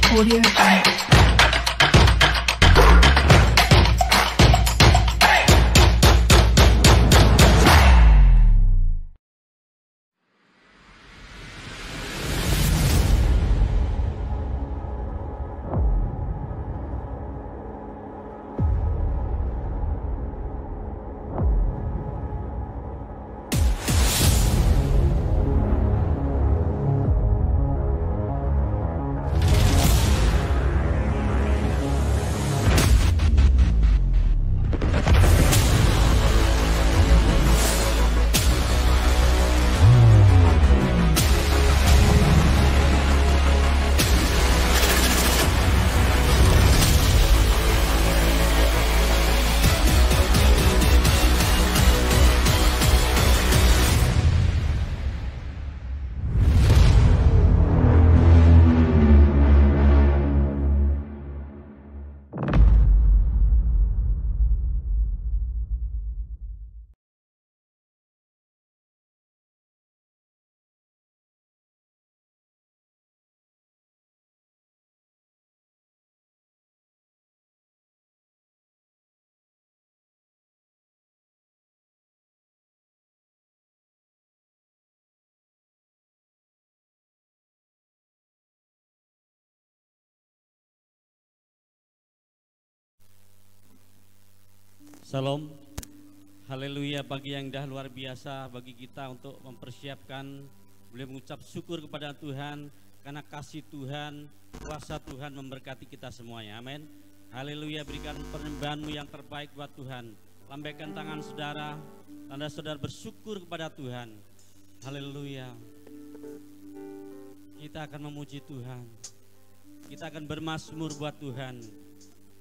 Audio Jungle. Salam, haleluya. Pagi yang dah luar biasa bagi kita untuk mempersiapkan, boleh mengucap syukur kepada Tuhan karena kasih Tuhan, kuasa Tuhan memberkati kita semuanya. Amin. Haleluya. Berikan penyembahan-Mu yang terbaik buat Tuhan. Lambaikan tangan saudara, tanda saudara bersyukur kepada Tuhan. Haleluya. Kita akan memuji Tuhan. Kita akan bermazmur buat Tuhan.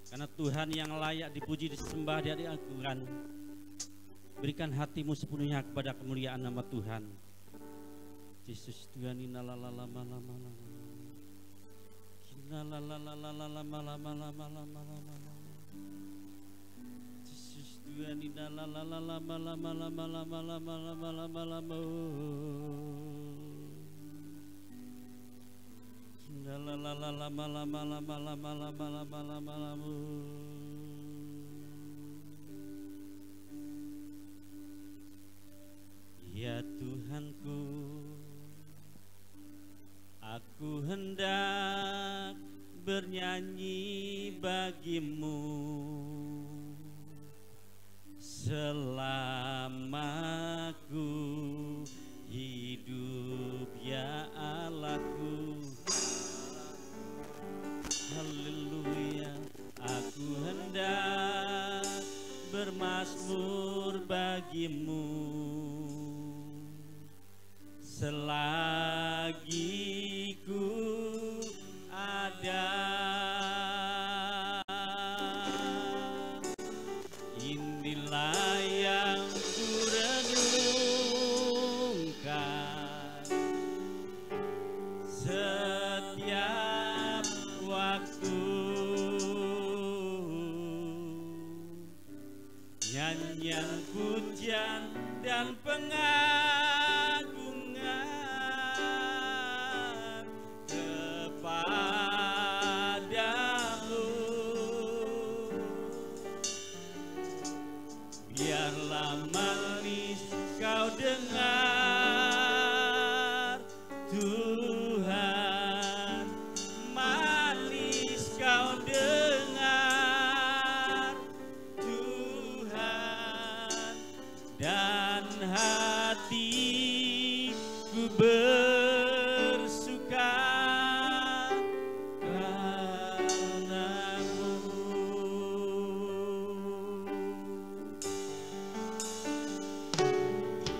Karena Tuhan yang layak dipuji, disembah, dari Al-Quran. Berikan hatimu sepenuhnya kepada kemuliaan nama Tuhan. Yesus Tuhan Yesus Tuhan ya Tuhanku, aku hendak bernyanyi bagimu selama ku hidup ya Allahku. Haleluya. Aku hendak bermazmur bagimu selagi ku ada. Inilah yang ku renungkan setiap waktu, nyanyian pujian dan pengagungan kepadamu. Biarlah manis kau dengar Tuhan, manis kau dengar Tuhan, dan hatiku bersuka karena-Mu.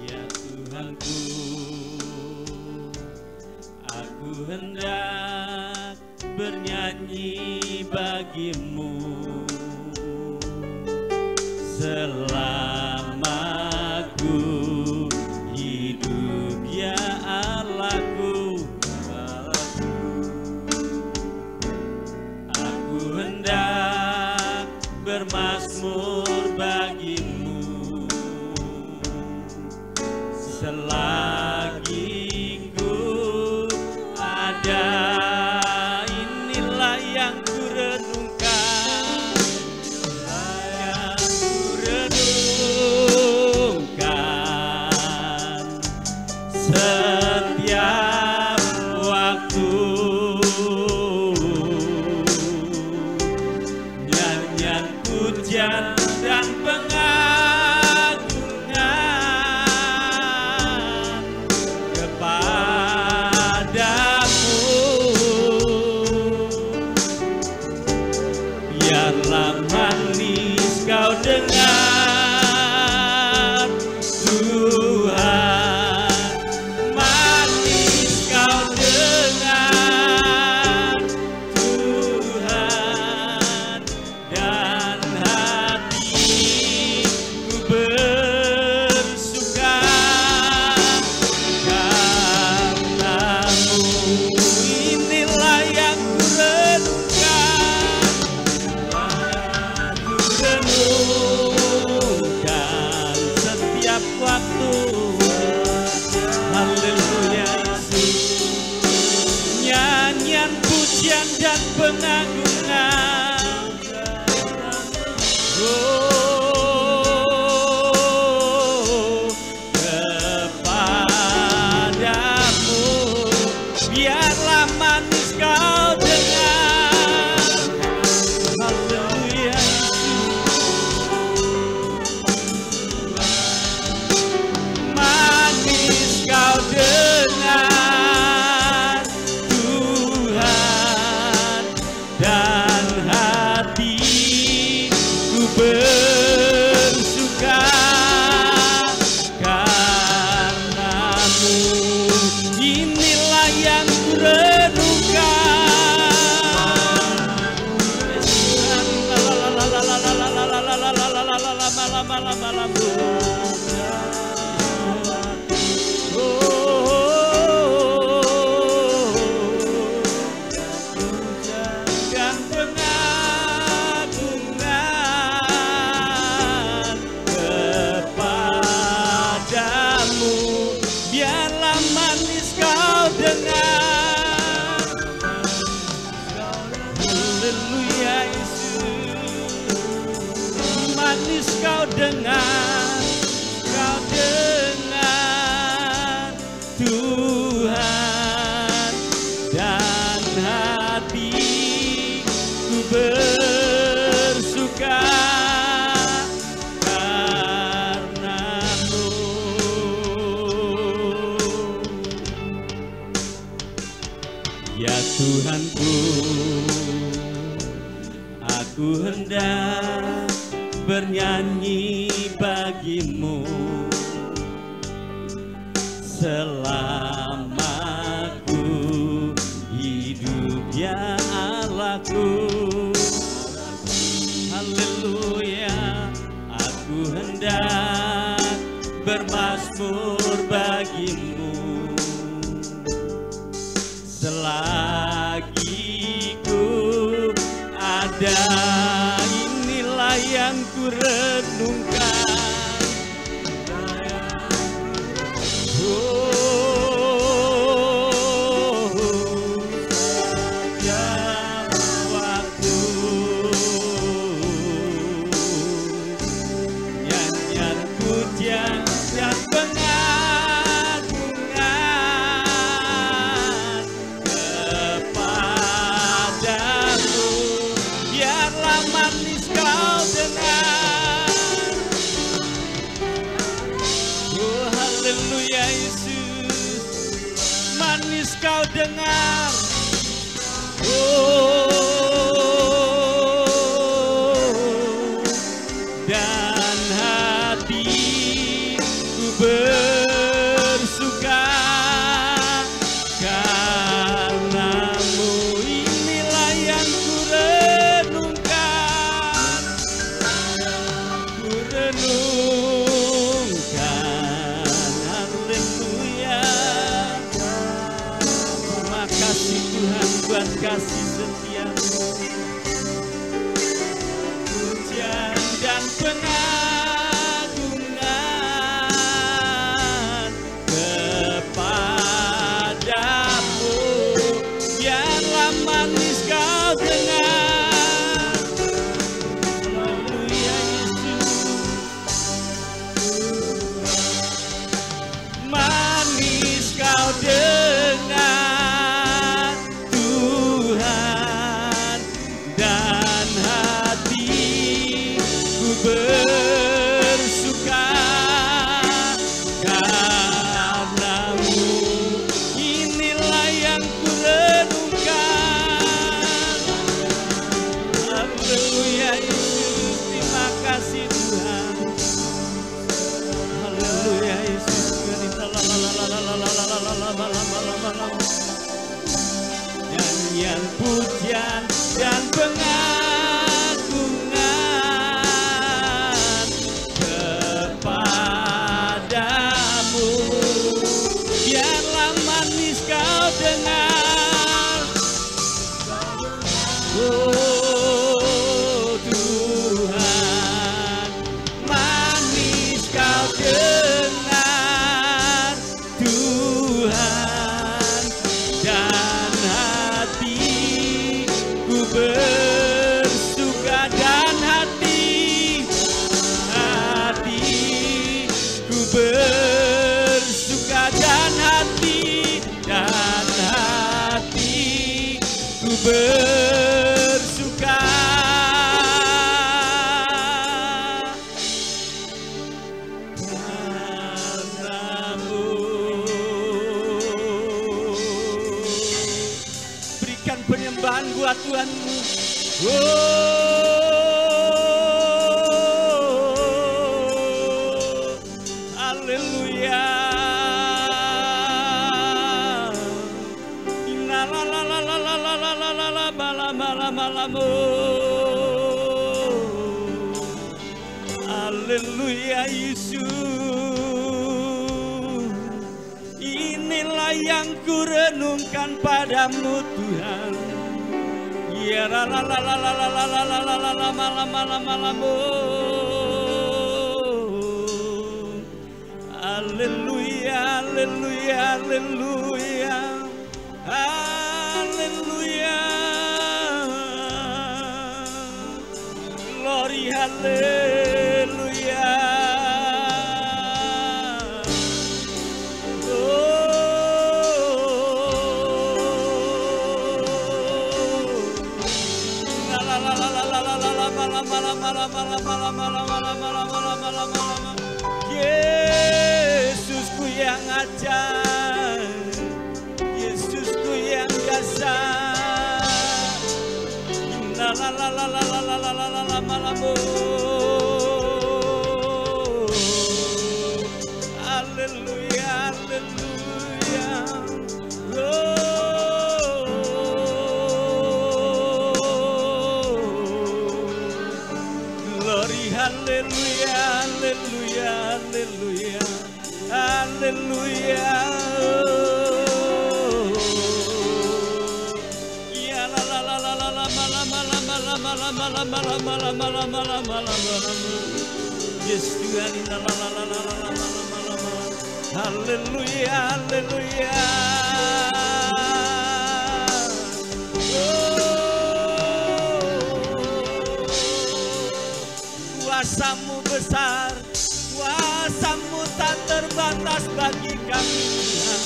Ya Tuhanku, aku hendak bernyanyi bagimu selama ku hidup ya Allahku. Aku hendak bermazmur bagimu selagi ku ada. Inilah dengar, Tuhan. Manis kau dengar, Tuhan. Dan hatiku bersuka karenamu. Inilah yang ku renungkan, renungkan setiap waktu. Haleluya Yesus. Nyanyian pujian dan pengagungan, oh, kepadamu. Biarlah manis kau dengar. Haleluya manis kau dengar, Tuhan. Dan hatiku bersuka karenamu. Inilah yang ku renungkan. Dan pengagungan kepadamu. Biarlah manis kau dengar. Haleluya Yesus. Manis kau dengar, kau dengar, Tuhan. Dan hatiku bersuka karenamu. Ya Tuhanku, aku hendak bernyanyi bagimu selama ku hidup, ya Allahku. Haleluya, aku hendak bermazmur bagimu selagi ku ada. Inilah yang ku renungkan, oh, setiap waktu. Nyanyian pujian dan pengagungan kepadamu. Biarlah manis kau dengar. Oh haleluya Yesus. Manis kau dengar. Oh, dan hatiku bersuka karenamu. Inilah yang ku renungkan, ku renungkan. Haleluya. Terima kasih Tuhan buat kasih setiamu. Pujian dan pengagungan kepadamu. Biarlah manis kau dengar. Haleluya Yesus. Manis kau dengar, Tuhan. penyembahan buat Tuhanmu. Haleluya. Haleluya Yesus. Inilah yang ku renungkan padamu Tuhan. Ya la la la la la la la la la la la la malam malam malam. Haleluya haleluya haleluya. Haleluya. Glory haleluya. Yesusku yang ajaib, Yesusku yang dahsyat. La la la la la la la la la la la malamu. Haleluya haleluya. Haleluya, haleluya, haleluya, haleluya. Ya la la la la la la malam malam malam malam malam malam malam malam malam malam malam. Yes Tuhan, la la la la la la malam malam malam. Haleluya, haleluya. Kuasamu besar, kuasamu tak terbatas bagi kami Tuhan.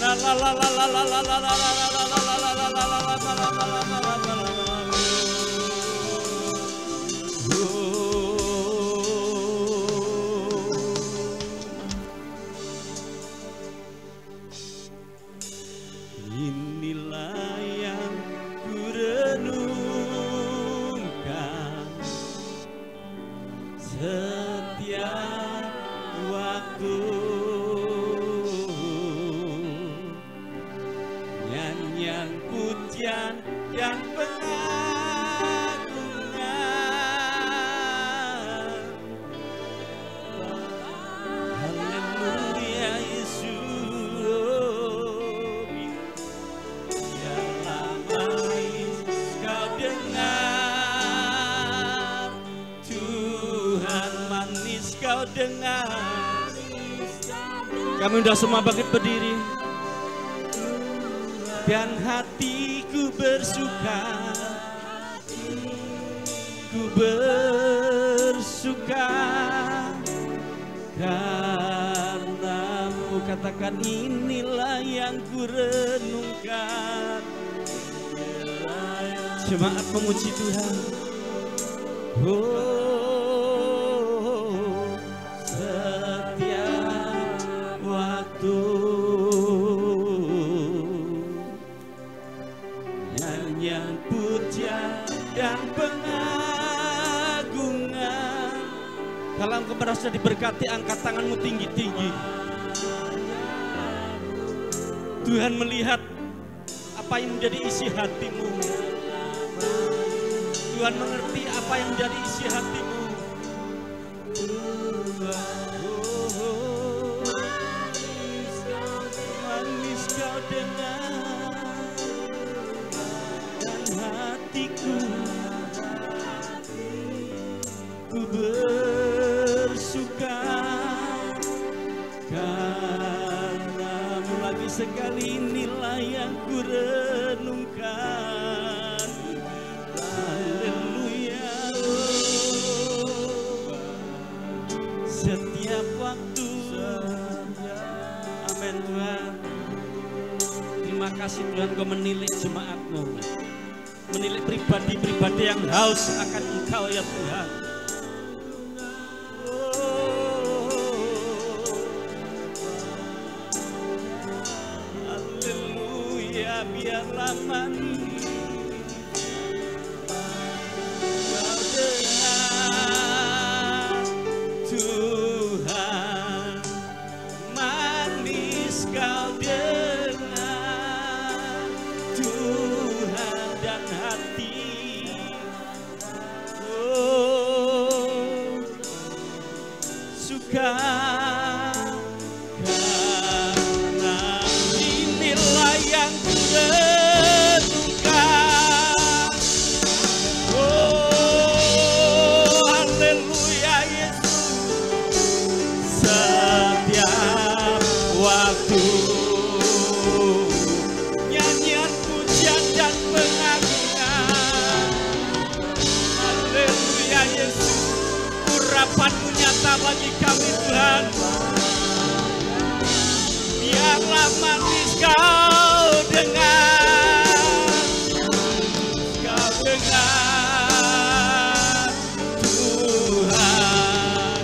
La la la la la la la la la la la la la la la la la. Inilah yang ku renungkan setiap waktu, nyanyian pujian dan pengagungan. Haleluya Yesus. Biarlah manis kau dengar, Tuhan manis kau dengar. Kami sudah semua bangkit berdiri. Dan hatiku bersuka, ku bersuka karenamu. Katakan inilah yang ku renungkan. Jemaat memuji Tuhan. Oh, setiap waktu nyanyian pujian dan pengagungan. Kalau engkau merasa diberkati, angkat tanganmu tinggi-tinggi. Tuhan melihat apa yang menjadi isi hatimu. Tuhan mengerti apa yang menjadi isi hatimu. Manis kau dengar, dan hatiku ku bersuka karenamu. Lagi sekali, inilah yang ku renungkan. Haleluya. Setiap waktu. Amin Tuhan. Terima kasih Tuhan, Kau menilik jemaat-Mu, menilik pribadi-pribadi yang haus akan Engkau ya Tuhan. Haleluya. Biarlah manis bersuka, karena inilah yang ku renungkan. Oh haleluya Yesus, setiap waktu nyanyian pujian dan pengagungan. Haleluya Yesus, urapan-Mu nyata bagi kami Tuhan. Biarlah manis Kau dengar, Kau dengar Tuhan,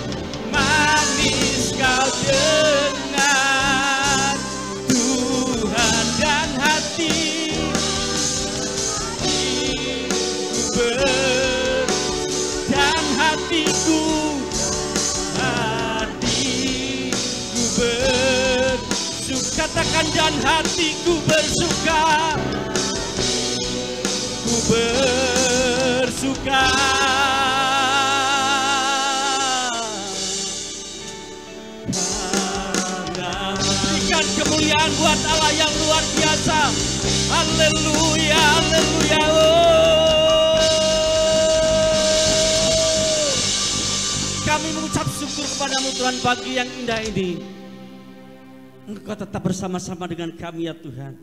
manis Kau dengar Tuhan, dan hati dan hatiku bersuka, katakan dan hatiku bersuka, ku bersuka. Berikan kemuliaan buat Allah yang luar biasa. Haleluya, haleluya. Kami mengucap syukur kepada-Mu Tuhan pagi yang indah ini. Engkau tetap bersama-sama dengan kami ya Tuhan.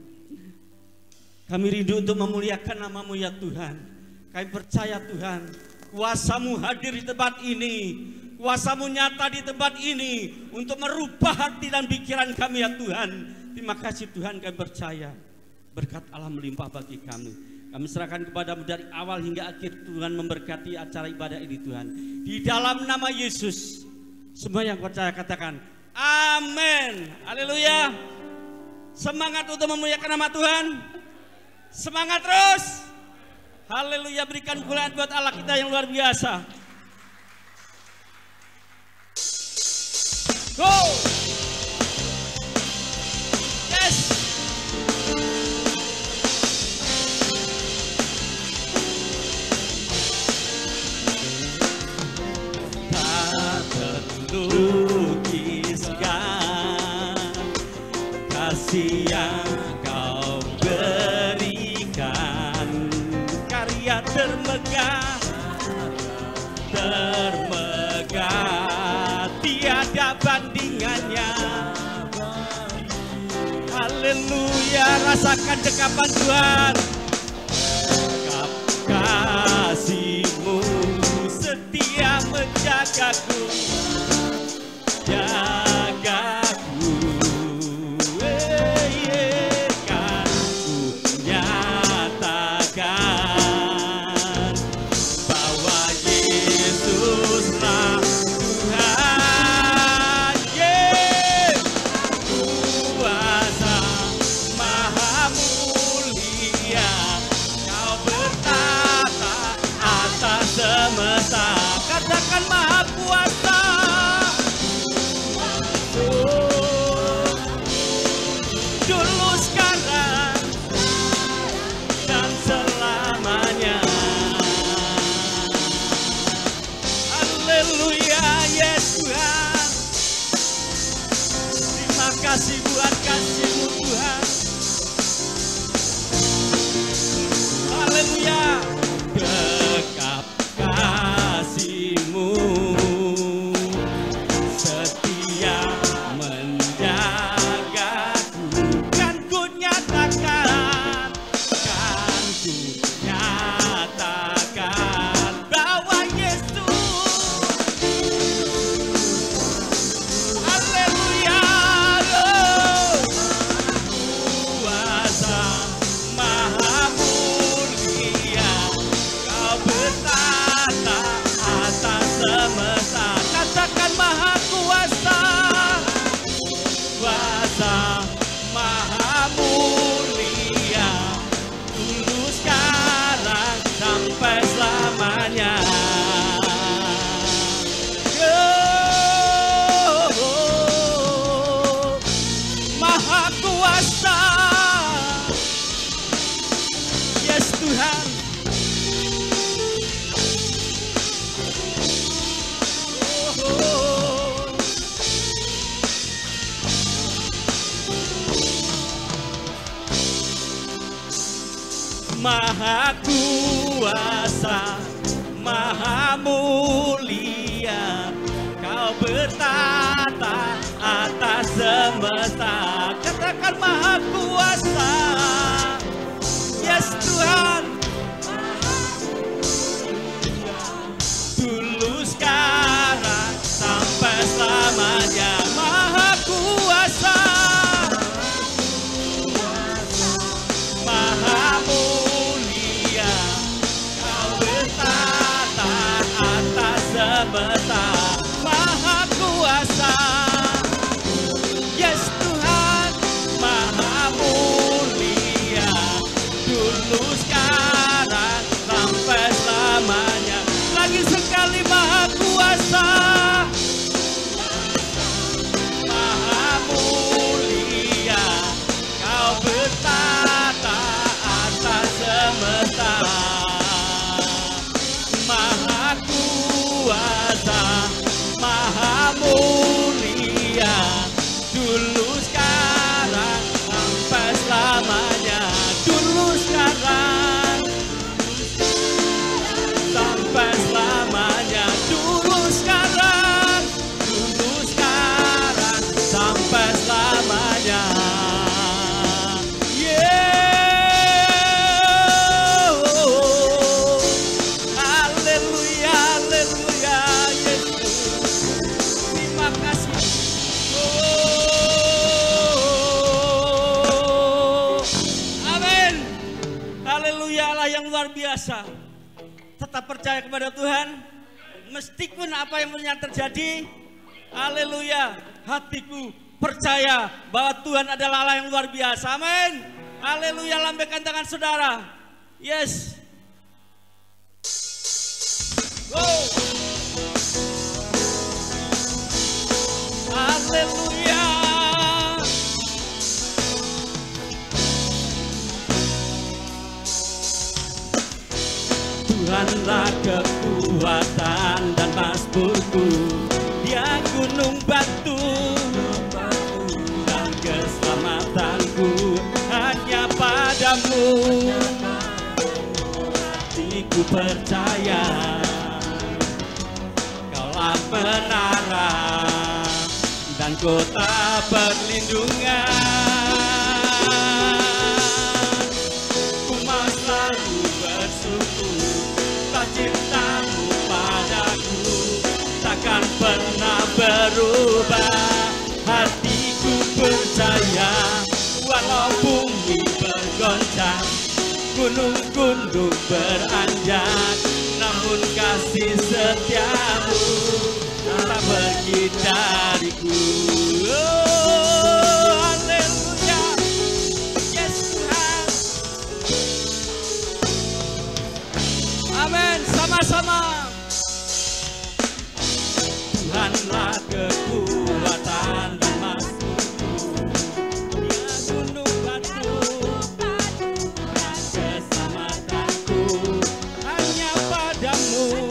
Kami rindu untuk memuliakan nama-Mu ya Tuhan. Kami percaya Tuhan, kuasa-Mu hadir di tempat ini, kuasa-Mu nyata di tempat ini untuk merubah hati dan pikiran kami ya Tuhan. Terima kasih Tuhan, kami percaya berkat Allah melimpah bagi kami. Kami serahkan kepada-Mu dari awal hingga akhir. Tuhan memberkati acara ibadah ini Tuhan. Di dalam nama Yesus, semua yang percaya katakan amin. Haleluya. Semangat untuk memuliakan nama Tuhan. Semangat terus. Haleluya. Berikan kemuliaan buat Allah kita yang luar biasa. Go. Yes. Tak terlukiskan kasih yang Kau berikan, karya termegah tiada bandingannya. Haleluya, rasakan dekapan Tuhan. Dekap kasih-Mu setia menjagaku, jagaku. Kan ku nyatakan bahwa Yesuslah Tuhan. Kuasa Maha Mulia, Kau bertata atas semesta. Katakan Maha Kuasa. Dulu, sekarang, dan selamanya. Haleluya, Yesus Tuhan. Terima kasih buat kasih-Mu Tuhan. Haleluya. Dekap kasih-Mu setia menjagaku, kan ku nyatakan bahwa Yesus, haleluya, Maha kuasa, maha mulia, Kau bertata atas semesta. Katakan maha kuasa. Yes Tuhan. Dulu sekarang sampai selamanya. Maha kuasa, maha mulia, Kau bertata atas semesta. Maha kuasa, yes Tuhan, maha mulia, dulu sekarang sampai selamanya. Lagi sekali maha kuasa, maha mulia, Kau bertata atas semesta. Maha kuasa, maha mulia, dulu sekarang sampai selamanya. Dulu sekarang sampai selamanya. Dulu sekarang sampai selamanya. Haleluya, haleluya, Yesus. Terima kasih. Amin. Haleluya, Allah yang luar biasa. Tetap percaya kepada Tuhan, meskipun apa yang terjadi. Haleluya, hatiku percaya bahwa Tuhan adalah Allah yang luar biasa. Amin. Haleluya, lambaikan tangan saudara. Yes. Wow. Haleluya. Tuhanlah kekuatan dan mazmurku, Dia gunung batu dan keselamatanku hanya padamu. Hatiku percaya Kaulah menara dan kota perlindungan. Ku mau selalu bersyukur, cintamu padaku takkan pernah berubah. Hatiku percaya walau bumi bergoncang, gunung-gunung beranjak, namun kasih setiamu tak pergi dariku. Oh, haleluya, yes Tuhan. Amin, sama-sama. Tuhanlah kekuatan dan mazmurku, Dia gunung batu dan keselamatanku hanya padamu.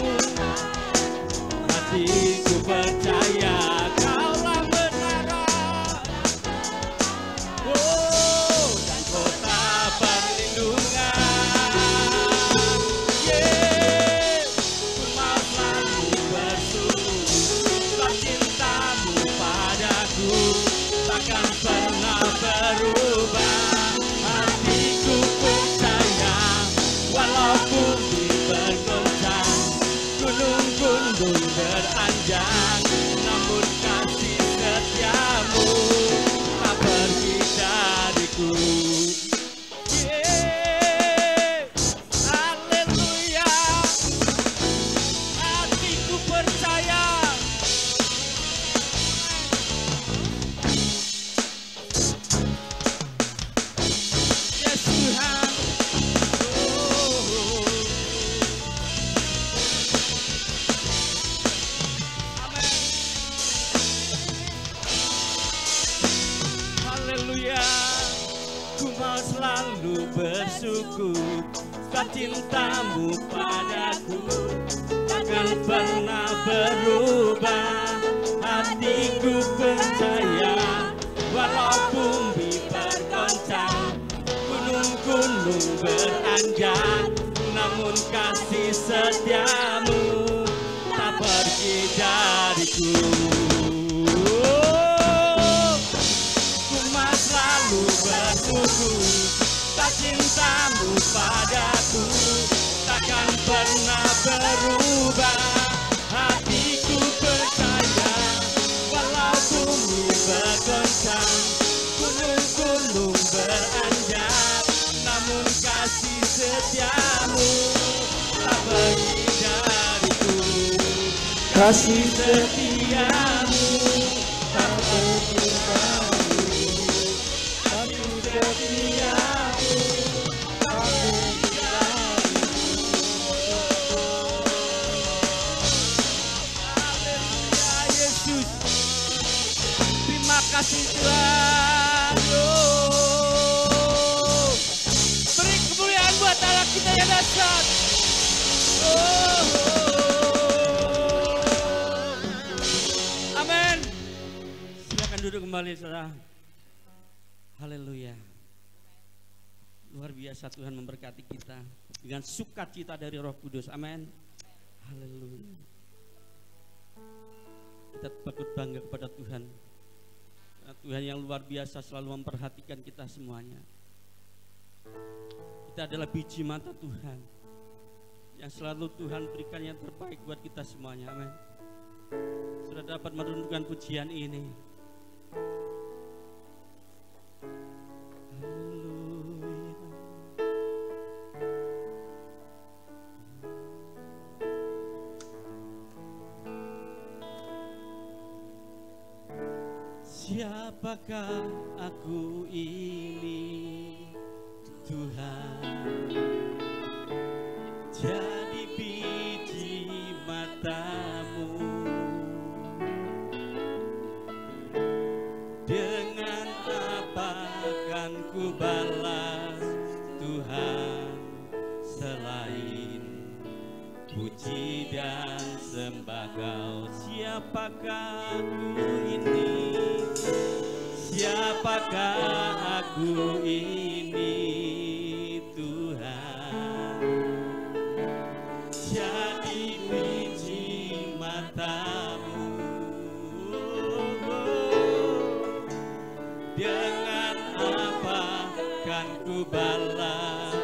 Hatiku percaya Kaulah menara, oh, dan kota perlindungan. Ku mau selalu bersyukur, cintamu padaku takkan pernah berubah. Hatiku percaya walau bumi bergoncang, gunung-gunung beranjak, namun kasih setiamu tak pergi dariku. Haleluya, hatiku percaya. Yes Tuhan. Amin. Haleluya. Ku mau selalu bersyukur, sebab cintamu padaku takkan pernah berubah. Hatiku percaya walau bumi bergoncang, gunung-gunung gunung beranjak, namun kasih setiamu tak pergi dariku. Ku mas selalu bertugu, tak cintamu padaku takkan pernah berubah. Hatiku percaya, walau bumi bergoncang, gunung-gunung beranjak, namun kasih setiamu tak pergi dariku. Kasih setiamu tak pergi dariku. Kasih setiamu tak pergi dariku. Haleluya Yesus, terima kasih Tuhan. Beri kemuliaan buat Allah kita yang dahsyat. Amin. Silakan duduk kembali, saudara. Haleluya. Luar biasa Tuhan memberkati kita dengan sukacita dari Roh Kudus. Amin. Haleluya. Kita patut bangga kepada Tuhan. Tuhan yang luar biasa selalu memperhatikan kita semuanya. Kita adalah biji mata Tuhan yang selalu Tuhan berikan yang terbaik buat kita semuanya. Amin. Sudah dapat merundukkan pujian ini. Siapakah aku ini, Tuhan? Jadi biji matamu, dengan apa akan ku balas Tuhan selain puji dan sembah Kau? Siapakah aku ini? Siapakah aku ini, Tuhan? Jadi biji matamu, dengan apa kan ku balas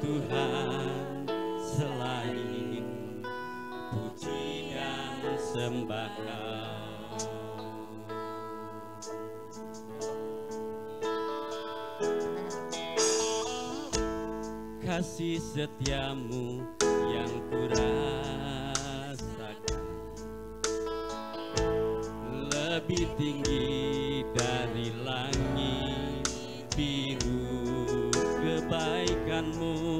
Tuhan selain puji dan sembah Kau? Kasih setiamu yang kurasakan lebih tinggi dari langit biru. Kebaikanmu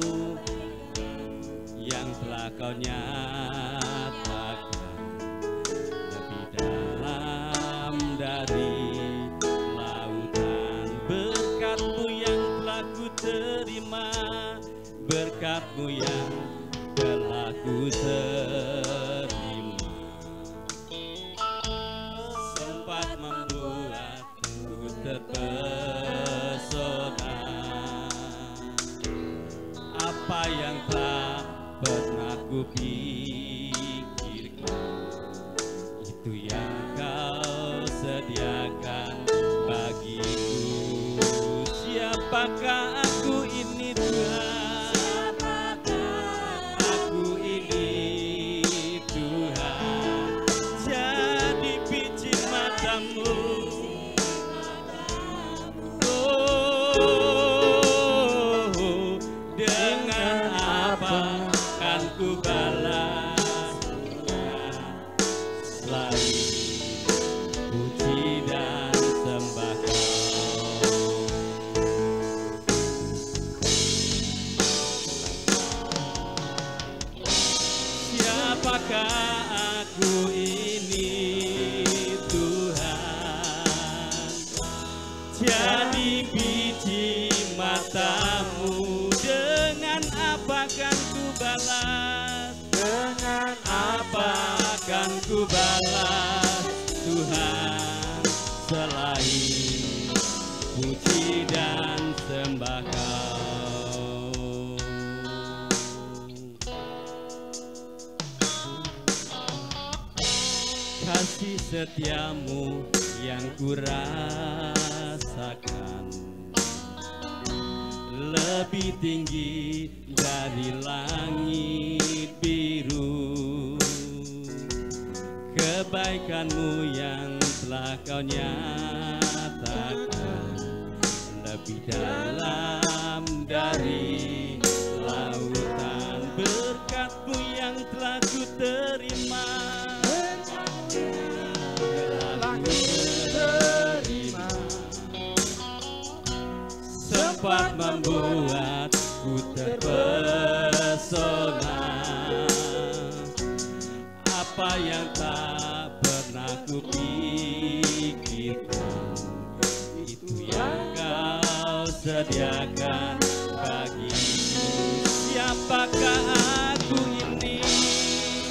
yang telah Kau nyatakan lebih dalam dari lautan. Berkat-Mu yang telah ku terima, berkat-Mu yang telah ku terima, sempat membuatku terpesona. Apa yang tak pernah ku pikirkan, itu yang Kau sediakan bagiku. Siapakah aku ini, Tuhan? Siapakah aku ini, Tuhan? setiamu yang kurasakan, lebih tinggi dari langit biru. Kebaikanmu yang telah kau nyatakan lebih dalam dari lautan. Berkat-Mu yang telah ku terima, sempat membuatku terpesona. Apa yang tak pernah ku pikirkan, itu yang Kau sediakan bagiku. Siapakah aku ini?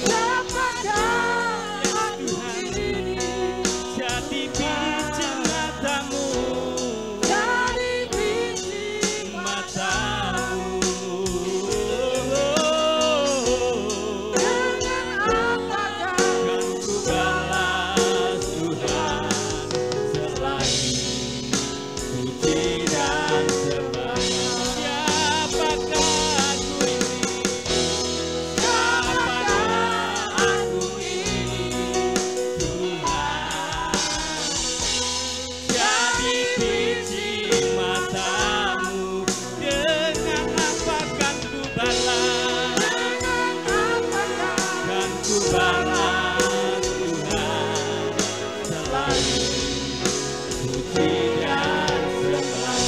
Siapakah aku ini? Jadi biji mata-Mu, Dari biji mata-Mu. dengan apakah Kan ku balas Tuhan selain puji dan sembah. Siapakah aku ini? Siapakah aku ini? Tuhan, jadi biji mata-Mu. Dengan apa kan ku balas? Kan ku balas Tuhan selain puji dan sembah.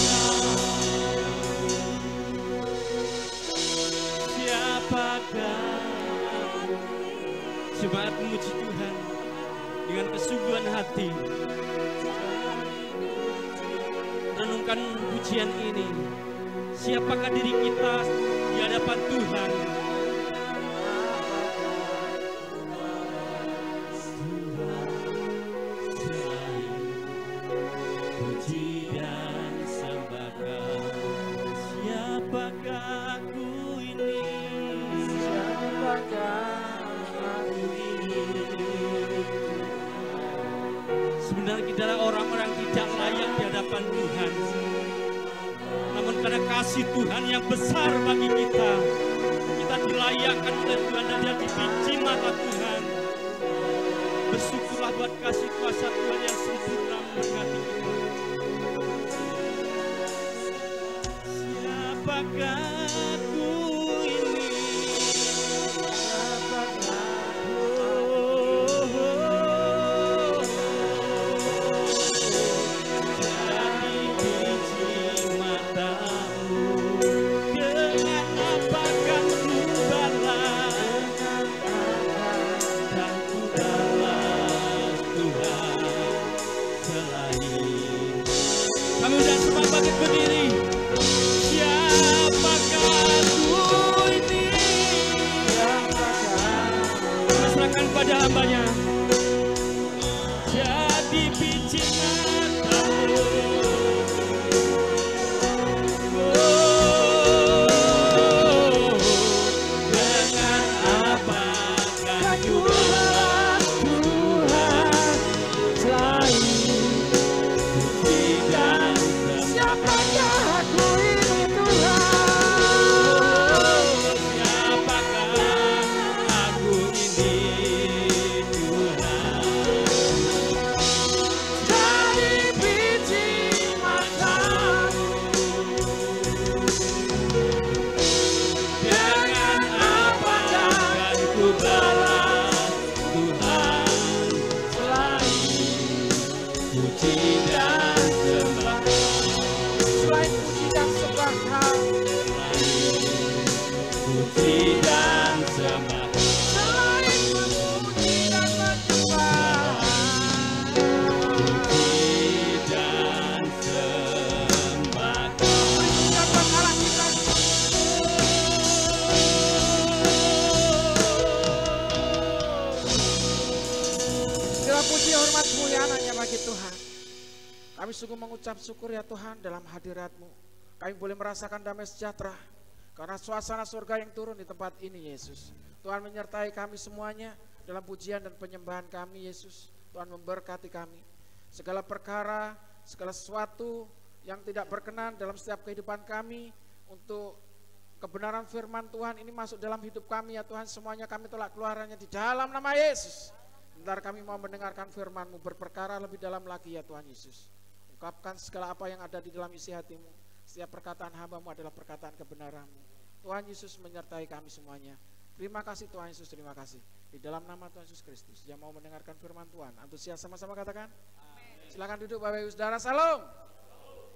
Siapakah? Jemaat memuji Tuhan dengan kesungguhan hati. Renungkan pujian ini. Siapakah diri kita di hadapan Tuhan? Selain puji dan sembah Kau. Siapakah aku ini? Sebenarnya kita adalah orang-orang tidak layak di hadapan Tuhan. Namun karena kasih Tuhan yang besar bagi kita, kita dilayakkan oleh Tuhan dan jadi biji mata Tuhan. Bersyukurlah buat kasih kuasa Tuhan yang sempurna memberkati kita. Siapakah aku ini? Jadi biji mata-Mu. Dengan apa kan ku balas? Dan ku balas Tuhan selain. Kami udah semua bangkit berdiri. Siapakah aku ini? Serahkan pada hamba-Nya. Jadi biji mata-Mu. Oh, dengan apa kan ku balas Tuhan selain puji dan sembah. Siapakah aku ini Tuhan? Siapakah aku ini Tuhan? Dari biji mata-Mu. Dengan apa kan ku balas Tuhan selain puji dan sembah. Selain puji dan sembah Kau, Puji dan sembah. selain memuji dan menyembah, Puji dan sembah. dan berharap kita segala puji hormat kemuliaan hanya bagi Tuhan. Kami sungguh mengucap syukur ya Tuhan dalam hadirat-Mu. Kami boleh merasakan damai sejahtera karena suasana surga yang turun di tempat ini Yesus. Tuhan menyertai kami semuanya dalam pujian dan penyembahan kami Yesus. Tuhan memberkati kami. Segala perkara, segala sesuatu yang tidak berkenan dalam setiap kehidupan kami, untuk kebenaran firman Tuhan ini masuk dalam hidup kami ya Tuhan, semuanya kami tolak keluarannya di dalam nama Yesus. Bentar kami mau mendengarkan firman-Mu, berperkara lebih dalam lagi ya Tuhan Yesus. Ungkapkan segala apa yang ada di dalam isi hati-Mu. Setiap perkataan hamba-Mu adalah perkataan kebenaran-Mu. Tuhan Yesus menyertai kami semuanya. Terima kasih Tuhan Yesus, terima kasih. Di dalam nama Tuhan Yesus Kristus, yang mau mendengarkan firman Tuhan, antusias sama-sama katakan. Amin. Silakan duduk Bapak Ibu Saudara. Salam.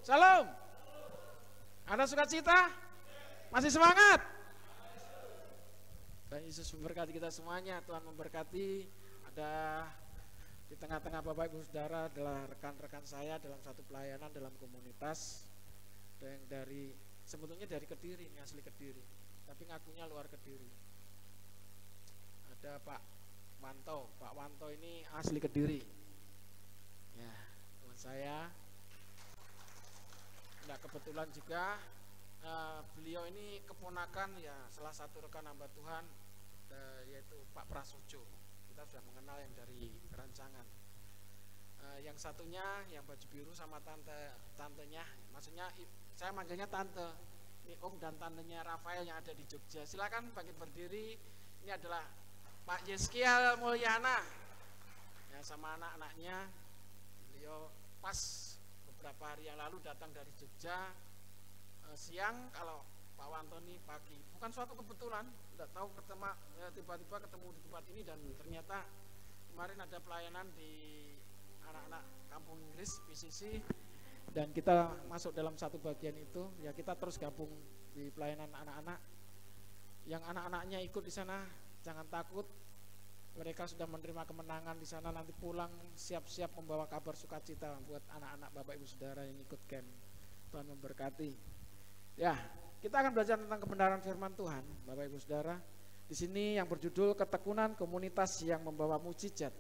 Salam. Ada sukacita? Masih semangat? Tuhan Yesus memberkati kita semuanya. Tuhan memberkati. Ada di tengah-tengah Bapak Ibu Saudara adalah rekan-rekan saya dalam satu pelayanan dalam komunitas. Ada yang dari, sebetulnya dari Kediri, ini asli Kediri, tapi ngakunya luar Kediri. Ada Pak Wanto. Pak Wanto ini asli Kediri. Ya, teman saya. Nah, kebetulan juga beliau ini keponakan ya salah satu rekan hamba Tuhan, yaitu Pak Prasojo. Kita sudah mengenal yang dari rancangan. Yang satunya yang baju biru sama tantenya, maksudnya saya manggilnya tante. Ini om dan tantenya Rafael yang ada di Jogja. Silakan bangkit berdiri. Ini adalah Pak Yeskiel Mulyana ya, sama anak-anaknya. Beliau pas beberapa hari yang lalu datang dari Jogja siang, kalau Pak Wantoni pagi. Bukan suatu kebetulan, tidak tahu pertama ya, tiba-tiba ketemu di tempat ini, dan ternyata kemarin ada pelayanan di anak-anak kampung Inggris PCC, dan kita masuk dalam satu bagian itu. Ya, kita terus gabung di pelayanan anak-anak. Yang anak-anaknya ikut di sana, jangan takut, mereka sudah menerima kemenangan di sana. Nanti pulang siap-siap membawa kabar sukacita buat anak-anak Bapak Ibu Saudara yang ikut camp. Tuhan memberkati. Ya, kita akan belajar tentang kebenaran firman Tuhan, Bapak Ibu Saudara. Di sini yang berjudul Ketekunan Komunitas yang Membawa Mujizat.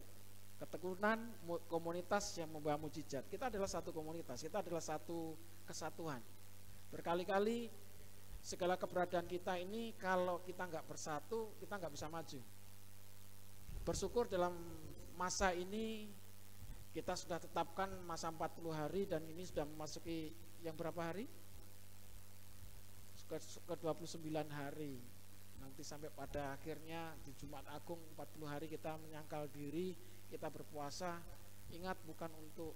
Ketekunan komunitas yang membawa mujizat. Kita adalah satu komunitas, kita adalah satu kesatuan. Berkali-kali segala keberadaan kita ini, kalau kita nggak bersatu, kita nggak bisa maju. Bersyukur dalam masa ini kita sudah tetapkan masa 40 hari, dan ini sudah memasuki yang berapa hari? Ke 29 hari. Nanti sampai pada akhirnya di Jumat Agung 40 hari kita menyangkal diri, kita berpuasa. Ingat, bukan untuk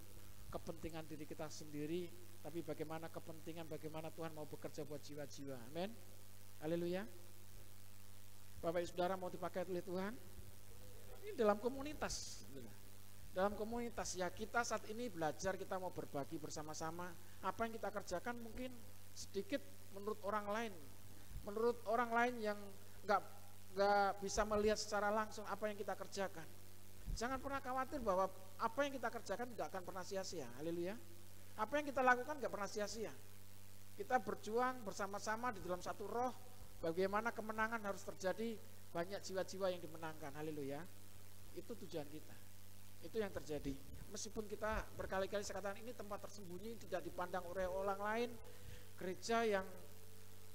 kepentingan diri kita sendiri, tapi bagaimana kepentingan, bagaimana Tuhan mau bekerja buat jiwa-jiwa. Amin. Haleluya. Bapak Ibu Saudara mau dipakai oleh Tuhan. Ini dalam komunitas. Dalam komunitas ya, kita saat ini belajar, kita mau berbagi bersama-sama. Apa yang kita kerjakan mungkin sedikit menurut orang lain. Menurut orang lain yang nggak bisa melihat secara langsung apa yang kita kerjakan. Jangan pernah khawatir bahwa apa yang kita kerjakan tidak akan pernah sia-sia. Haleluya. Apa yang kita lakukan nggak pernah sia-sia. Kita berjuang bersama-sama di dalam satu roh. Bagaimana kemenangan harus terjadi, banyak jiwa-jiwa yang dimenangkan. Haleluya. Itu tujuan kita. Itu yang terjadi. Meskipun kita berkali-kali saya katakan ini tempat tersembunyi, tidak dipandang oleh orang lain. Gereja yang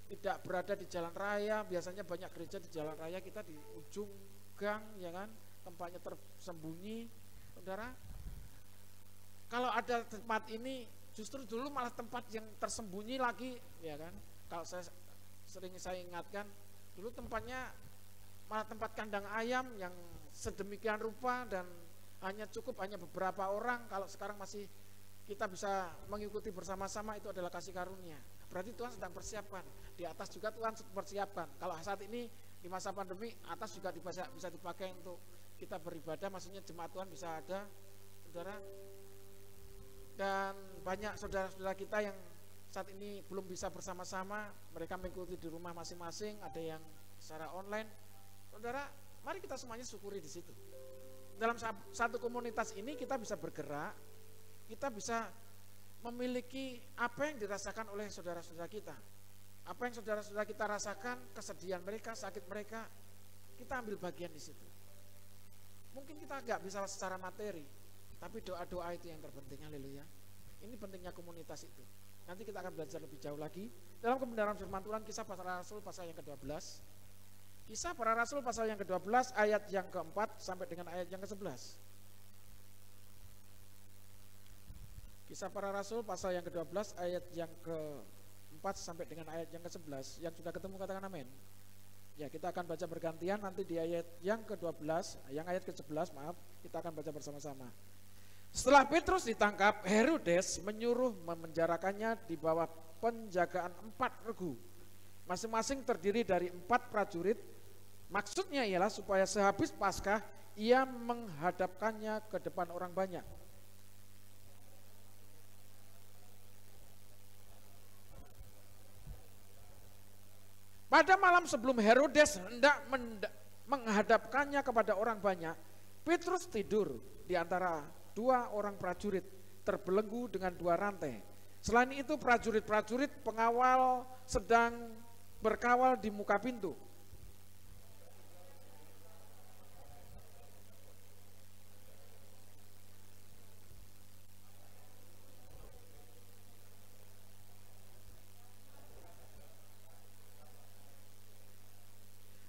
tidak berada di jalan raya, biasanya banyak gereja di jalan raya, kita di ujung gang, ya kan, tempatnya tersembunyi. Saudara, kalau ada tempat ini, justru dulu malah tempat yang tersembunyi lagi, ya kan. Kalau saya ingatkan, dulu tempatnya malah tempat kandang ayam yang sedemikian rupa, dan hanya beberapa orang. Kalau sekarang masih kita bisa mengikuti bersama-sama, itu adalah kasih karunia. Berarti Tuhan sedang persiapkan. Di atas juga Tuhan persiapkan. Kalau saat ini di masa pandemi, atas juga bisa dipakai untuk kita beribadah, maksudnya jemaat Tuhan bisa ada, saudara. Dan banyak saudara-saudara kita yang saat ini belum bisa bersama-sama, mereka mengikuti di rumah masing-masing, ada yang secara online. Saudara, mari kita semuanya syukuri di situ. Dalam satu komunitas ini kita bisa bergerak, kita bisa memiliki apa yang dirasakan oleh saudara-saudara kita. Apa yang saudara-saudara kita rasakan, kesedihan mereka, sakit mereka, kita ambil bagian di situ. Mungkin kita nggak bisa secara materi, tapi doa-doa itu yang terpenting. Haleluya. Ini pentingnya komunitas itu. Nanti kita akan belajar lebih jauh lagi dalam kebenaran firman Tuhan. Kisah para Rasul pasal yang ke-12. Kisah para Rasul pasal yang ke-12 ayat yang ke-4 sampai dengan ayat yang ke-11. Kisah Para Rasul pasal yang ke-12 ayat yang ke-4 sampai dengan ayat yang ke-11. Yang sudah ketemu katakan amin. Ya, kita akan baca bergantian, nanti di ayat yang ke-12, yang ayat ke-11 maaf, kita akan baca bersama-sama. Setelah Petrus ditangkap, Herodes menyuruh memenjarakannya di bawah penjagaan 4 regu. Masing-masing terdiri dari 4 prajurit. Maksudnya ialah supaya sehabis Paskah ia menghadapkannya ke depan orang banyak. Pada malam sebelum Herodes hendak menghadapkannya kepada orang banyak, Petrus tidur di antara 2 orang prajurit, terbelenggu dengan 2 rantai. Selain itu prajurit-prajurit pengawal sedang berkawal di muka pintu.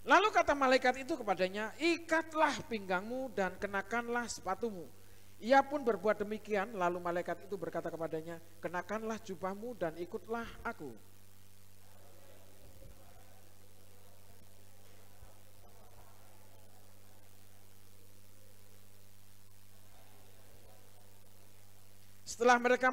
Lalu kata malaikat itu kepadanya, ikatlah pinggangmu dan kenakanlah sepatumu. Ia pun berbuat demikian, lalu malaikat itu berkata kepadanya, kenakanlah jubahmu dan ikutlah aku. Setelah mereka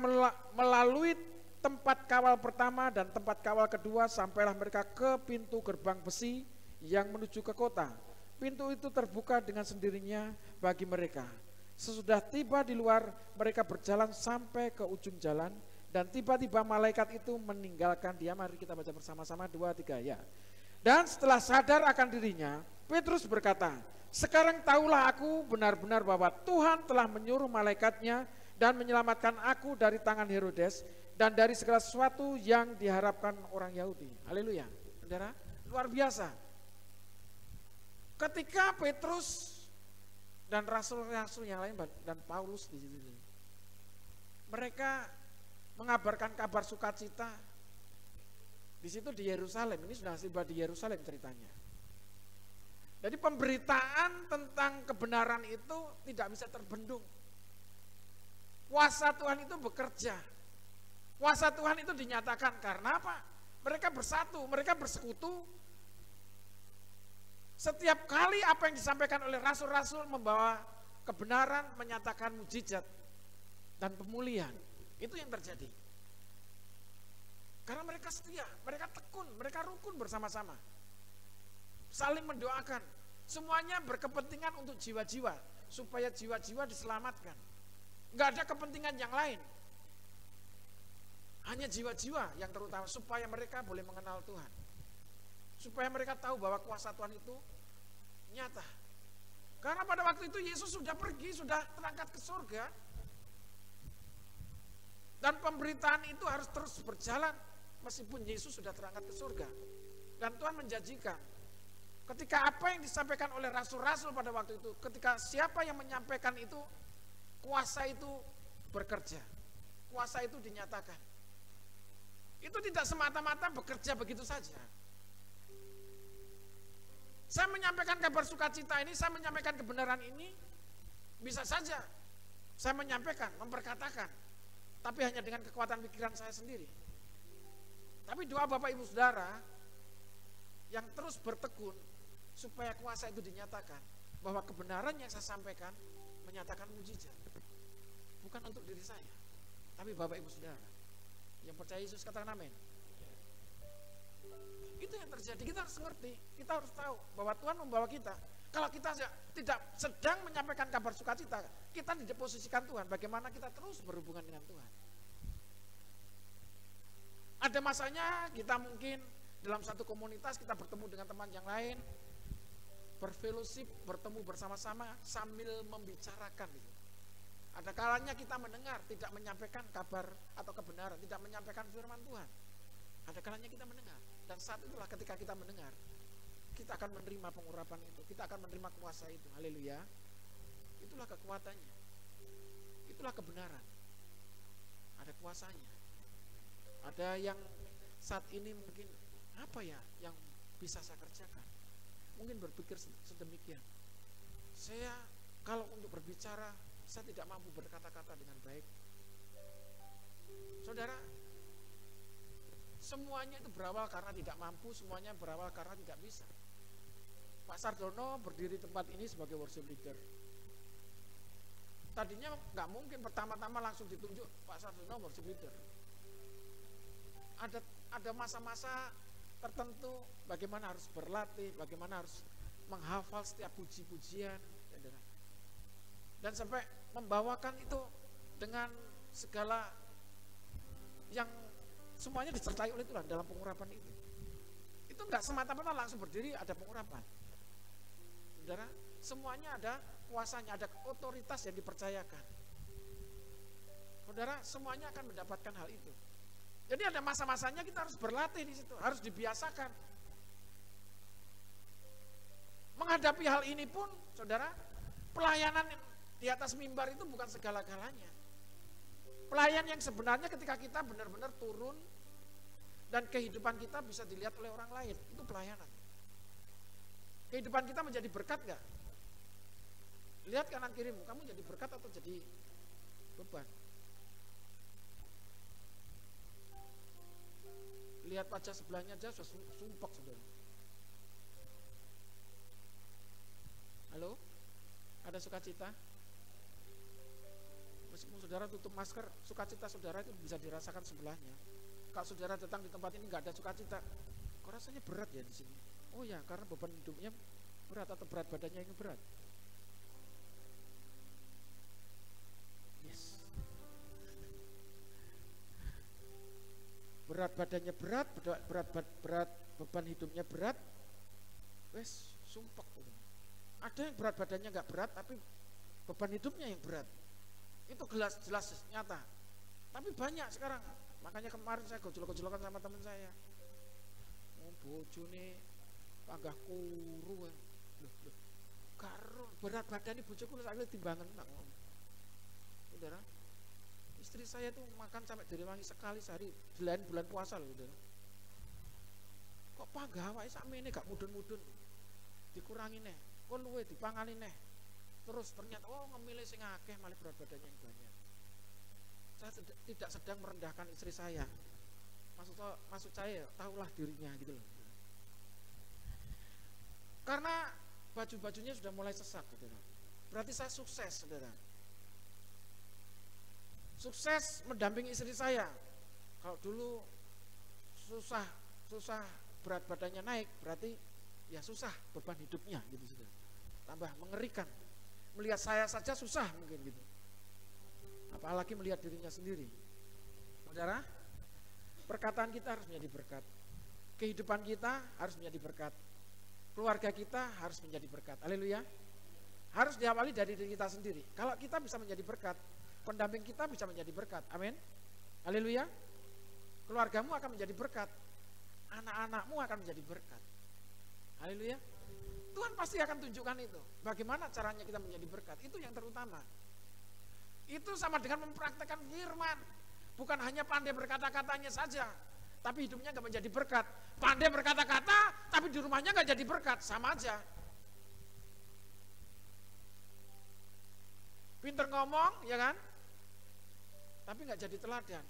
melalui tempat kawal pertama dan tempat kawal kedua, sampailah mereka ke pintu gerbang besi yang menuju ke kota. Pintu itu terbuka dengan sendirinya bagi mereka. Sesudah tiba di luar, mereka berjalan sampai ke ujung jalan, dan tiba-tiba malaikat itu meninggalkan dia. Mari kita baca bersama-sama 2, 3 ya. Dan setelah sadar akan dirinya, Petrus berkata, sekarang tahulah aku benar-benar bahwa Tuhan telah menyuruh malaikatnya dan menyelamatkan aku dari tangan Herodes dan dari segala sesuatu yang diharapkan orang Yahudi. Haleluya. Saudara, luar biasa. Ketika Petrus dan rasul-rasul yang lain dan Paulus di situ, mereka mengabarkan kabar sukacita di situ di Yerusalem. Ini sudah tiba di Yerusalem ceritanya. Jadi pemberitaan tentang kebenaran itu tidak bisa terbendung. Kuasa Tuhan itu bekerja. Kuasa Tuhan itu dinyatakan karena apa? Mereka bersatu, mereka bersekutu. Setiap kali apa yang disampaikan oleh rasul-rasul membawa kebenaran, menyatakan mujizat dan pemulihan. Itu yang terjadi. Karena mereka setia, mereka tekun, mereka rukun bersama-sama. Saling mendoakan. Semuanya berkepentingan untuk jiwa-jiwa, supaya jiwa-jiwa diselamatkan. Enggak ada kepentingan yang lain. Hanya jiwa-jiwa yang terutama, supaya mereka boleh mengenal Tuhan. Supaya mereka tahu bahwa kuasa Tuhan itu nyata. Karena pada waktu itu Yesus sudah pergi, sudah terangkat ke surga. Dan pemberitaan itu harus terus berjalan meskipun Yesus sudah terangkat ke surga. Dan Tuhan menjanjikan, ketika apa yang disampaikan oleh rasul-rasul pada waktu itu, ketika siapa yang menyampaikan itu, kuasa itu bekerja. Kuasa itu dinyatakan. Itu tidak semata-mata bekerja begitu saja. Saya menyampaikan kabar sukacita ini, saya menyampaikan kebenaran ini, bisa saja saya menyampaikan, memperkatakan, tapi hanya dengan kekuatan pikiran saya sendiri. Tapi doa Bapak Ibu Saudara yang terus bertekun supaya kuasa itu dinyatakan, bahwa kebenaran yang saya sampaikan menyatakan mujizat. Bukan untuk diri saya, tapi Bapak Ibu Saudara yang percaya Yesus, katakan amin. Itu yang terjadi. Kita harus ngerti, kita harus tahu bahwa Tuhan membawa kita. Kalau kita tidak sedang menyampaikan kabar sukacita, kita diposisikan Tuhan. Bagaimana kita terus berhubungan dengan Tuhan? Ada masanya kita mungkin dalam satu komunitas kita bertemu dengan teman yang lain, berfellowship, bertemu bersama-sama sambil membicarakan. Ada kalanya kita mendengar, tidak menyampaikan kabar atau kebenaran, tidak menyampaikan firman Tuhan. Ada kalanya kita mendengar. Dan saat itulah ketika kita mendengar, kita akan menerima pengurapan itu, kita akan menerima kuasa itu. Haleluya. Itulah kekuatannya. Itulah kebenaran. Ada kuasanya. Ada yang saat ini mungkin apa ya yang bisa saya kerjakan? Mungkin berpikir sedemikian. Saya kalau untuk berbicara, saya tidak mampu berkata-kata dengan baik. Semuanya itu berawal karena tidak mampu, semuanya berawal karena tidak bisa. Pak Sardono berdiri tempat ini sebagai worship leader. Tadinya nggak mungkin pertama-tama langsung ditunjuk Pak Sardono worship leader. Ada masa-masa tertentu bagaimana harus berlatih, bagaimana harus menghafal setiap puji-pujian, dan sampai membawakan itu dengan segala yang semuanya disertai oleh Tuhan dalam pengurapan itu. Itu enggak semata-mata langsung berdiri ada pengurapan. Saudara, semuanya ada kuasanya, ada otoritas yang dipercayakan. Saudara, semuanya akan mendapatkan hal itu. Jadi ada masa-masanya kita harus berlatih di situ, harus dibiasakan. Menghadapi hal ini pun, saudara, pelayanan di atas mimbar itu bukan segala-galanya. Pelayan yang sebenarnya ketika kita benar-benar turun dan kehidupan kita bisa dilihat oleh orang lain, itu pelayanan. Kehidupan kita menjadi berkat gak? Lihat kanan kirimu, kamu jadi berkat atau jadi beban? Lihat wajah sebelahnya aja sudah sumpek, saudara. Halo? Ada sukacita? Meskipun saudara tutup masker, sukacita saudara itu bisa dirasakan sebelahnya. Kalau saudara datang di tempat ini nggak ada sukacita, kok rasanya berat ya di sini? Oh ya, karena beban hidupnya berat atau berat badannya yang berat. Yes. Berat badannya berat, berat beban hidupnya berat, wes sumpek. Ada yang berat badannya nggak berat, tapi beban hidupnya yang berat. Itu jelas nyata. Tapi banyak sekarang. Makanya kemarin saya gojol-gojolokan sama teman saya. Oh, bojone panggah kuru. Karo berat badan ini bojoku sakit timbangan tak. Saudara, istri saya tuh makan sampai direwangi sekali sehari, bulan puasa loh, saudara. Kok panggah awake sakmene gak mudun-mudun. Dikurangi neh. Kok luwe dipangani neh. Terus ternyata ngemilih sing akeh malah berat badannya yang banyak. Saya tidak sedang merendahkan istri saya. Maksud saya tahulah dirinya gitu loh. Karena baju-bajunya sudah mulai sesak, saudara. Berarti saya sukses, saudara. Sukses mendampingi istri saya. Kalau dulu susah berat badannya naik, berarti ya susah beban hidupnya gitu, saudara. Tambah mengerikan. Melihat saya saja susah mungkin gitu. Apalagi melihat dirinya sendiri. Saudara, perkataan kita harus menjadi berkat. Kehidupan kita harus menjadi berkat. Keluarga kita harus menjadi berkat. Haleluya. Harus diawali dari diri kita sendiri. Kalau kita bisa menjadi berkat, pendamping kita bisa menjadi berkat. Amin. Haleluya. Keluargamu akan menjadi berkat. Anak-anakmu akan menjadi berkat. Haleluya. Tuhan pasti akan tunjukkan itu. Bagaimana caranya kita menjadi berkat. Itu yang terutama. Itu sama dengan mempraktekkan firman. Bukan hanya pandai berkata-katanya saja, tapi hidupnya gak menjadi berkat. Pandai berkata-kata, tapi di rumahnya gak jadi berkat. Sama aja. Pinter ngomong, ya kan? Tapi gak jadi teladan.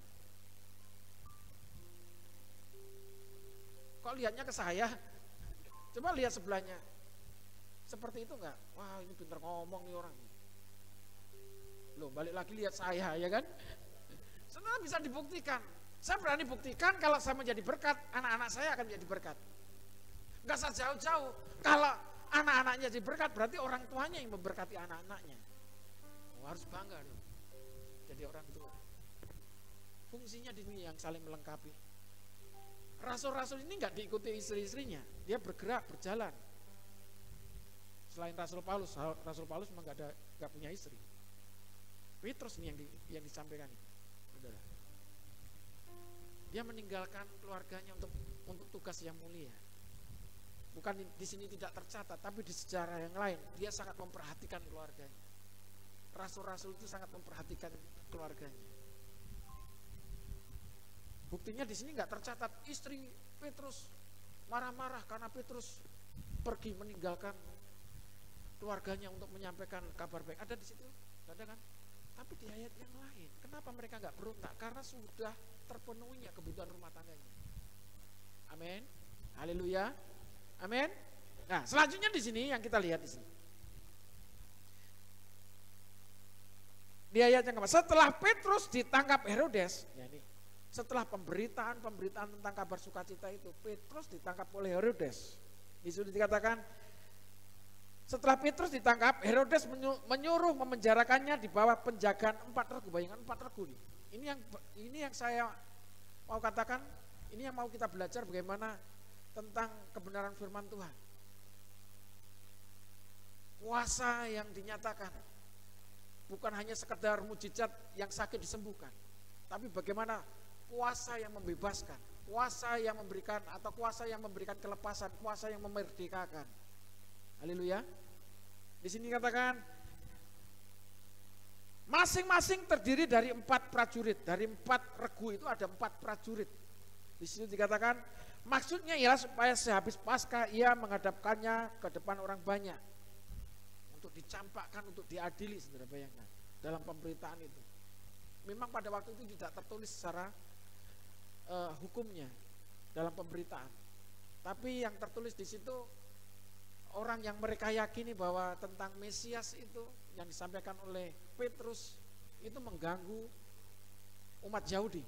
Kok lihatnya ke saya? Coba lihat sebelahnya. Seperti itu enggak? Wah, ini pintar ngomong nih orang. Loh, balik lagi lihat saya, ya kan? Sebenarnya bisa dibuktikan. Saya berani buktikan kalau saya menjadi berkat, anak-anak saya akan menjadi berkat. Enggak usah jauh-jauh. Kalau anak-anaknya jadi berkat, berarti orang tuanya yang memberkati anak-anaknya. Oh, harus bangga dong. Jadi orang tua. Fungsinya di sini yang saling melengkapi. Rasul-rasul ini enggak diikuti istri-istrinya. Dia bergerak, berjalan. Selain Rasul Paulus memang nggak punya istri. Petrus ini yang disampaikan, saudara. Dia meninggalkan keluarganya untuk tugas yang mulia. Bukan di sini tidak tercatat, tapi di sejarah yang lain dia sangat memperhatikan keluarganya. Rasul-rasul itu sangat memperhatikan keluarganya. Buktinya di sini nggak tercatat istri Petrus marah-marah karena Petrus pergi meninggalkan keluarganya untuk menyampaikan kabar baik. Ada di situ? Tidak ada kan? Tapi di ayat yang lain, kenapa mereka nggak berontak? Karena sudah terpenuhinya kebutuhan rumah tangganya. Amin. Haleluya. Amin. Nah, selanjutnya di sini yang kita lihat di sini. Di ayat yang keempat, setelah Petrus ditangkap Herodes, ya ini, setelah pemberitaan tentang kabar sukacita itu, Petrus ditangkap oleh Herodes. Di situ dikatakan, setelah Petrus ditangkap, Herodes menyuruh memenjarakannya di bawah penjagaan 4 regu. Bayangkan 4 regu nih. Ini yang saya mau katakan, ini yang mau kita belajar bagaimana tentang kebenaran firman Tuhan. Kuasa yang dinyatakan bukan hanya sekedar mujizat yang sakit disembuhkan, tapi bagaimana kuasa yang membebaskan, kuasa yang memberikan atau kuasa yang memberikan kelepasan, kuasa yang memerdekakan. Haleluya. Di sini katakan masing-masing terdiri dari 4 prajurit, dari 4 regu itu ada 4 prajurit. Di sini dikatakan maksudnya ialah supaya sehabis Paskah ia menghadapkannya ke depan orang banyak untuk dicampakkan, untuk diadili, saudara bayangkan dalam pemberitaan itu. Memang pada waktu itu tidak tertulis secara hukumnya dalam pemberitaan, tapi yang tertulis di situ orang yang mereka yakini bahwa tentang Mesias itu yang disampaikan oleh Petrus itu mengganggu umat Yahudi.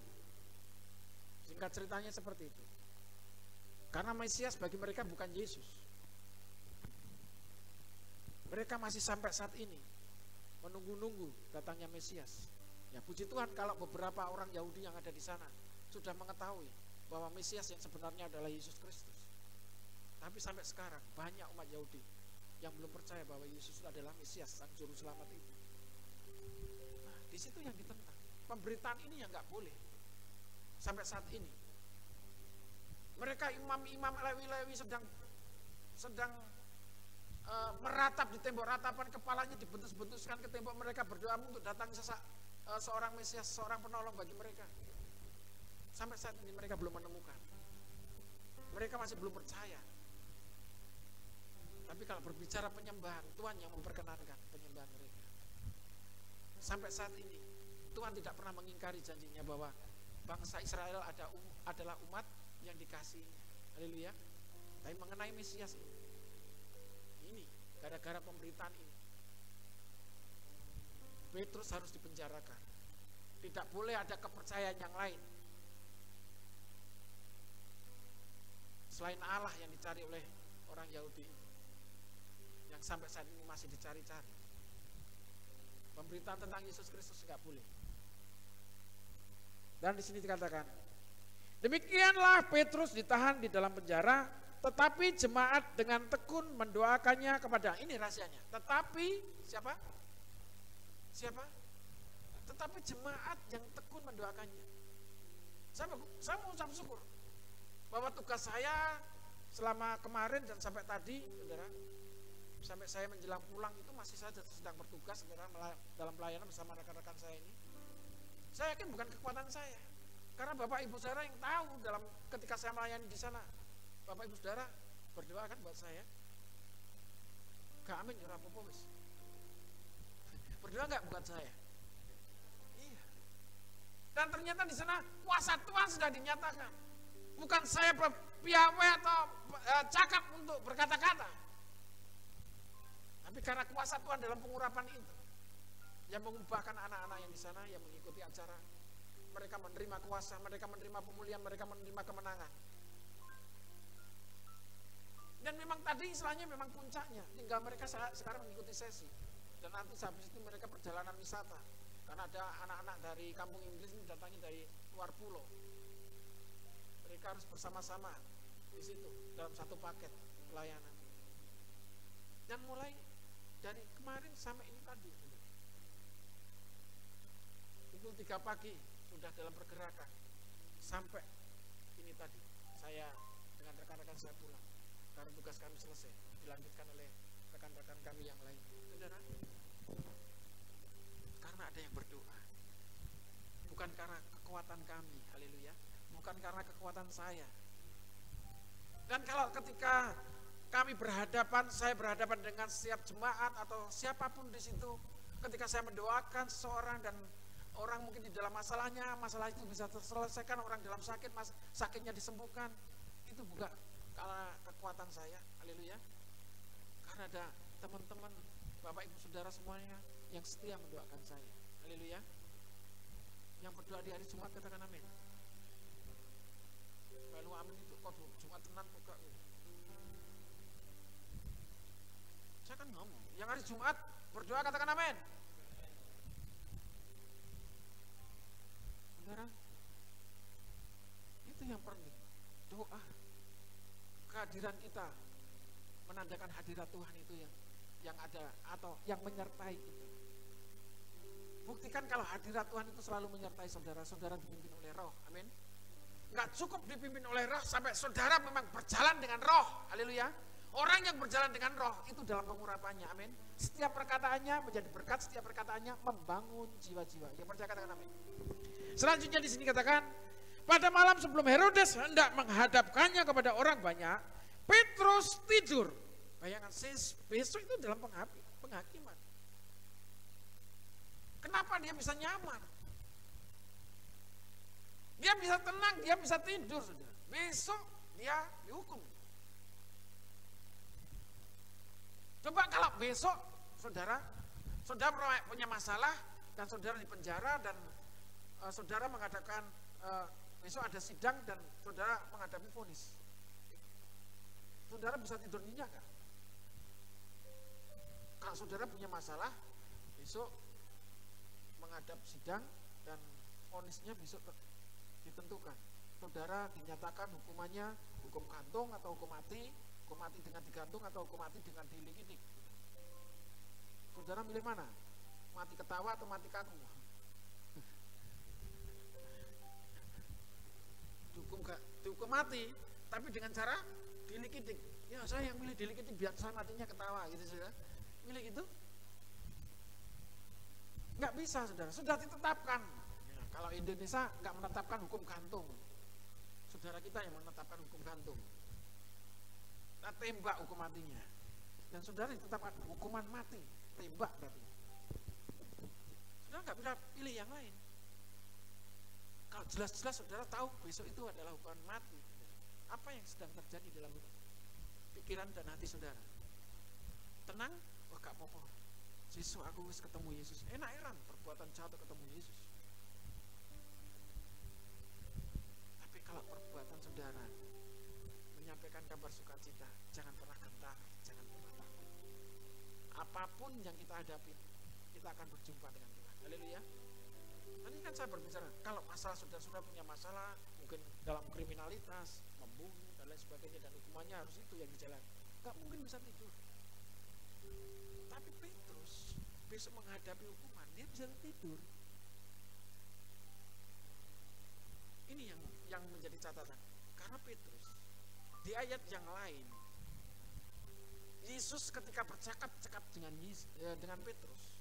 Singkat ceritanya seperti itu. Karena Mesias bagi mereka bukan Yesus. Mereka masih sampai saat ini menunggu-nunggu datangnya Mesias. Ya puji Tuhan kalau beberapa orang Yahudi yang ada di sana sudah mengetahui bahwa Mesias yang sebenarnya adalah Yesus Kristus. Tapi sampai sekarang banyak umat Yahudi yang belum percaya bahwa Yesus adalah Mesias, sang juru selamat itu. Nah, di situ yang ditentang. Pemberitaan ini yang nggak boleh sampai saat ini. Mereka imam-imam Lewi-Lewi sedang meratap di tembok ratapan, kepalanya dibentus-bentuskan ke tembok, mereka berdoa untuk datang seorang Mesias, seorang penolong bagi mereka. Sampai saat ini mereka belum menemukan. Mereka masih belum percaya. Tapi kalau berbicara penyembahan, Tuhan yang memperkenankan penyembahan mereka. Sampai saat ini Tuhan tidak pernah mengingkari janjinya bahwa bangsa Israel adalah umat yang dikasihi. Haleluya. Tapi mengenai Mesias ini gara-gara pemberitaan ini, Petrus harus dipenjarakan. Tidak boleh ada kepercayaan yang lain selain Allah yang dicari oleh orang Yahudi, yang sampai saat ini masih dicari-cari. Pemberitaan tentang Yesus Kristus nggak boleh. Dan di sini dikatakan, demikianlah Petrus ditahan di dalam penjara, tetapi jemaat dengan tekun mendoakannya kepada, ini rahasianya. Tetapi siapa? Tetapi jemaat yang tekun mendoakannya. Saya mau ucap syukur bahwa tugas saya selama kemarin dan sampai tadi, saudara, sampai saya menjelang pulang itu masih saja sedang bertugas, saudara, dalam pelayanan bersama rekan-rekan saya ini. Saya yakin bukan kekuatan saya, karena Bapak Ibu saudara yang tahu dalam ketika saya melayani di sana, Bapak Ibu saudara berdoa kan buat saya. Gak amin ya apa wis. Berdoa nggak buat saya? Iya. Dan ternyata di sana kuasa Tuhan sudah dinyatakan. Bukan saya piawe atau cakap untuk berkata-kata, tapi karena kuasa Tuhan dalam pengurapan itu yang mengubahkan anak-anak yang di sana yang mengikuti acara. Mereka menerima kuasa, mereka menerima pemulihan, mereka menerima kemenangan. Dan memang tadi istilahnya memang puncaknya, tinggal mereka sekarang mengikuti sesi. Dan nanti habis itu mereka perjalanan wisata, karena ada anak-anak dari kampung Inggris ini datangi dari luar pulau. Mereka harus bersama-sama di situ dalam satu paket pelayanan. Dan mulai dari kemarin sampai ini tadi, pukul 3 pagi sudah dalam pergerakan sampai ini tadi. Saya dengan rekan-rekan saya pulang karena tugas kami selesai, dilanjutkan oleh rekan-rekan kami yang lain. Saudara, karena ada yang berdoa, bukan karena kekuatan kami, haleluya, bukan karena kekuatan saya. Dan kalau ketika kami saya berhadapan dengan setiap jemaat atau siapapun di situ, ketika saya mendoakan seseorang dan orang mungkin di dalam masalah itu bisa terselesaikan, orang dalam sakit, sakitnya disembuhkan, itu itu bukan karena kekuatan saya, haleluya. Karena ada teman-teman, Bapak Ibu Saudara semuanya yang setia mendoakan saya, haleluya. Yang berdoa di hari Jumat katakan amin. Lalu amin itu kok Jumat tenan buka. Saya kan ngomong, yang hari Jumat berdoa katakan amin. Saudara, itu yang penting. Doa, kehadiran kita menandakan hadirat Tuhan itu yang ada atau yang menyertai kita. Buktikan kalau hadirat Tuhan itu selalu menyertai saudara, saudara dipimpin oleh Roh, amin. Nggak cukup dipimpin oleh Roh, sampai saudara memang berjalan dengan Roh, haleluya. Orang yang berjalan dengan Roh itu dalam pengurapannya, amin. Setiap perkataannya menjadi berkat, setiap perkataannya membangun jiwa-jiwa. Yang percaya katakan amin. Selanjutnya di sini katakan, pada malam sebelum Herodes hendak menghadapkannya kepada orang banyak, Petrus tidur. Bayangkan, besok itu dalam penghakiman. Kenapa dia bisa nyaman? Dia bisa tenang, dia bisa tidur, saudara. Besok dia dihukum. Coba kalau besok saudara punya masalah dan saudara di penjara dan saudara mengadakan besok ada sidang dan saudara menghadapi vonis. Saudara bisa tidur nyenyak gak? Kalau saudara punya masalah besok menghadap sidang dan vonisnya besok ditentukan. Saudara dinyatakan hukumannya hukum gantung atau hukum mati dengan digantung atau hukum mati dengan dilikitik. Saudara milih mana? Mati ketawa atau mati kaku? Dihukum mati, tapi dengan cara dilikitik. Ya saya yang milih dilikitik biar saya matinya ketawa gitu, saudara. Milih gitu? Nggak bisa, saudara. Sudah ditetapkan. Ya, kalau Indonesia nggak menetapkan hukum gantung, saudara kita yang menetapkan hukum gantung. Nah, tembak hukum matinya. Dan saudara ditetapkan hukuman mati, tembak berarti. Saudara nggak bisa pilih yang lain. Kalau jelas-jelas saudara tahu besok itu adalah hukuman mati, apa yang sedang terjadi dalam pikiran dan hati saudara? Tenang? Wah gak apa-apa. Yesus, aku harus ketemu Yesus. Enak heran perbuatan jahat ketemu Yesus. Tapi kalau perbuatan saudara menyampaikan kabar sukacita, jangan pernah gentar, jangan pernah takut. Apapun yang kita hadapi, kita akan berjumpa dengan Tuhan. Haleluya. Tadi kan saya berbicara, kalau masalah saudara punya masalah, mungkin dalam kriminalitas, membunuh dan lain sebagainya, dan hukumannya harus itu yang dijalani, gak mungkin bisa tidur. Tapi Petrus besok menghadapi hukuman, dia bisa tidur. Ini yang menjadi catatan. Karena Petrus di ayat yang lain, Yesus ketika bercakap-cakap dengan Petrus,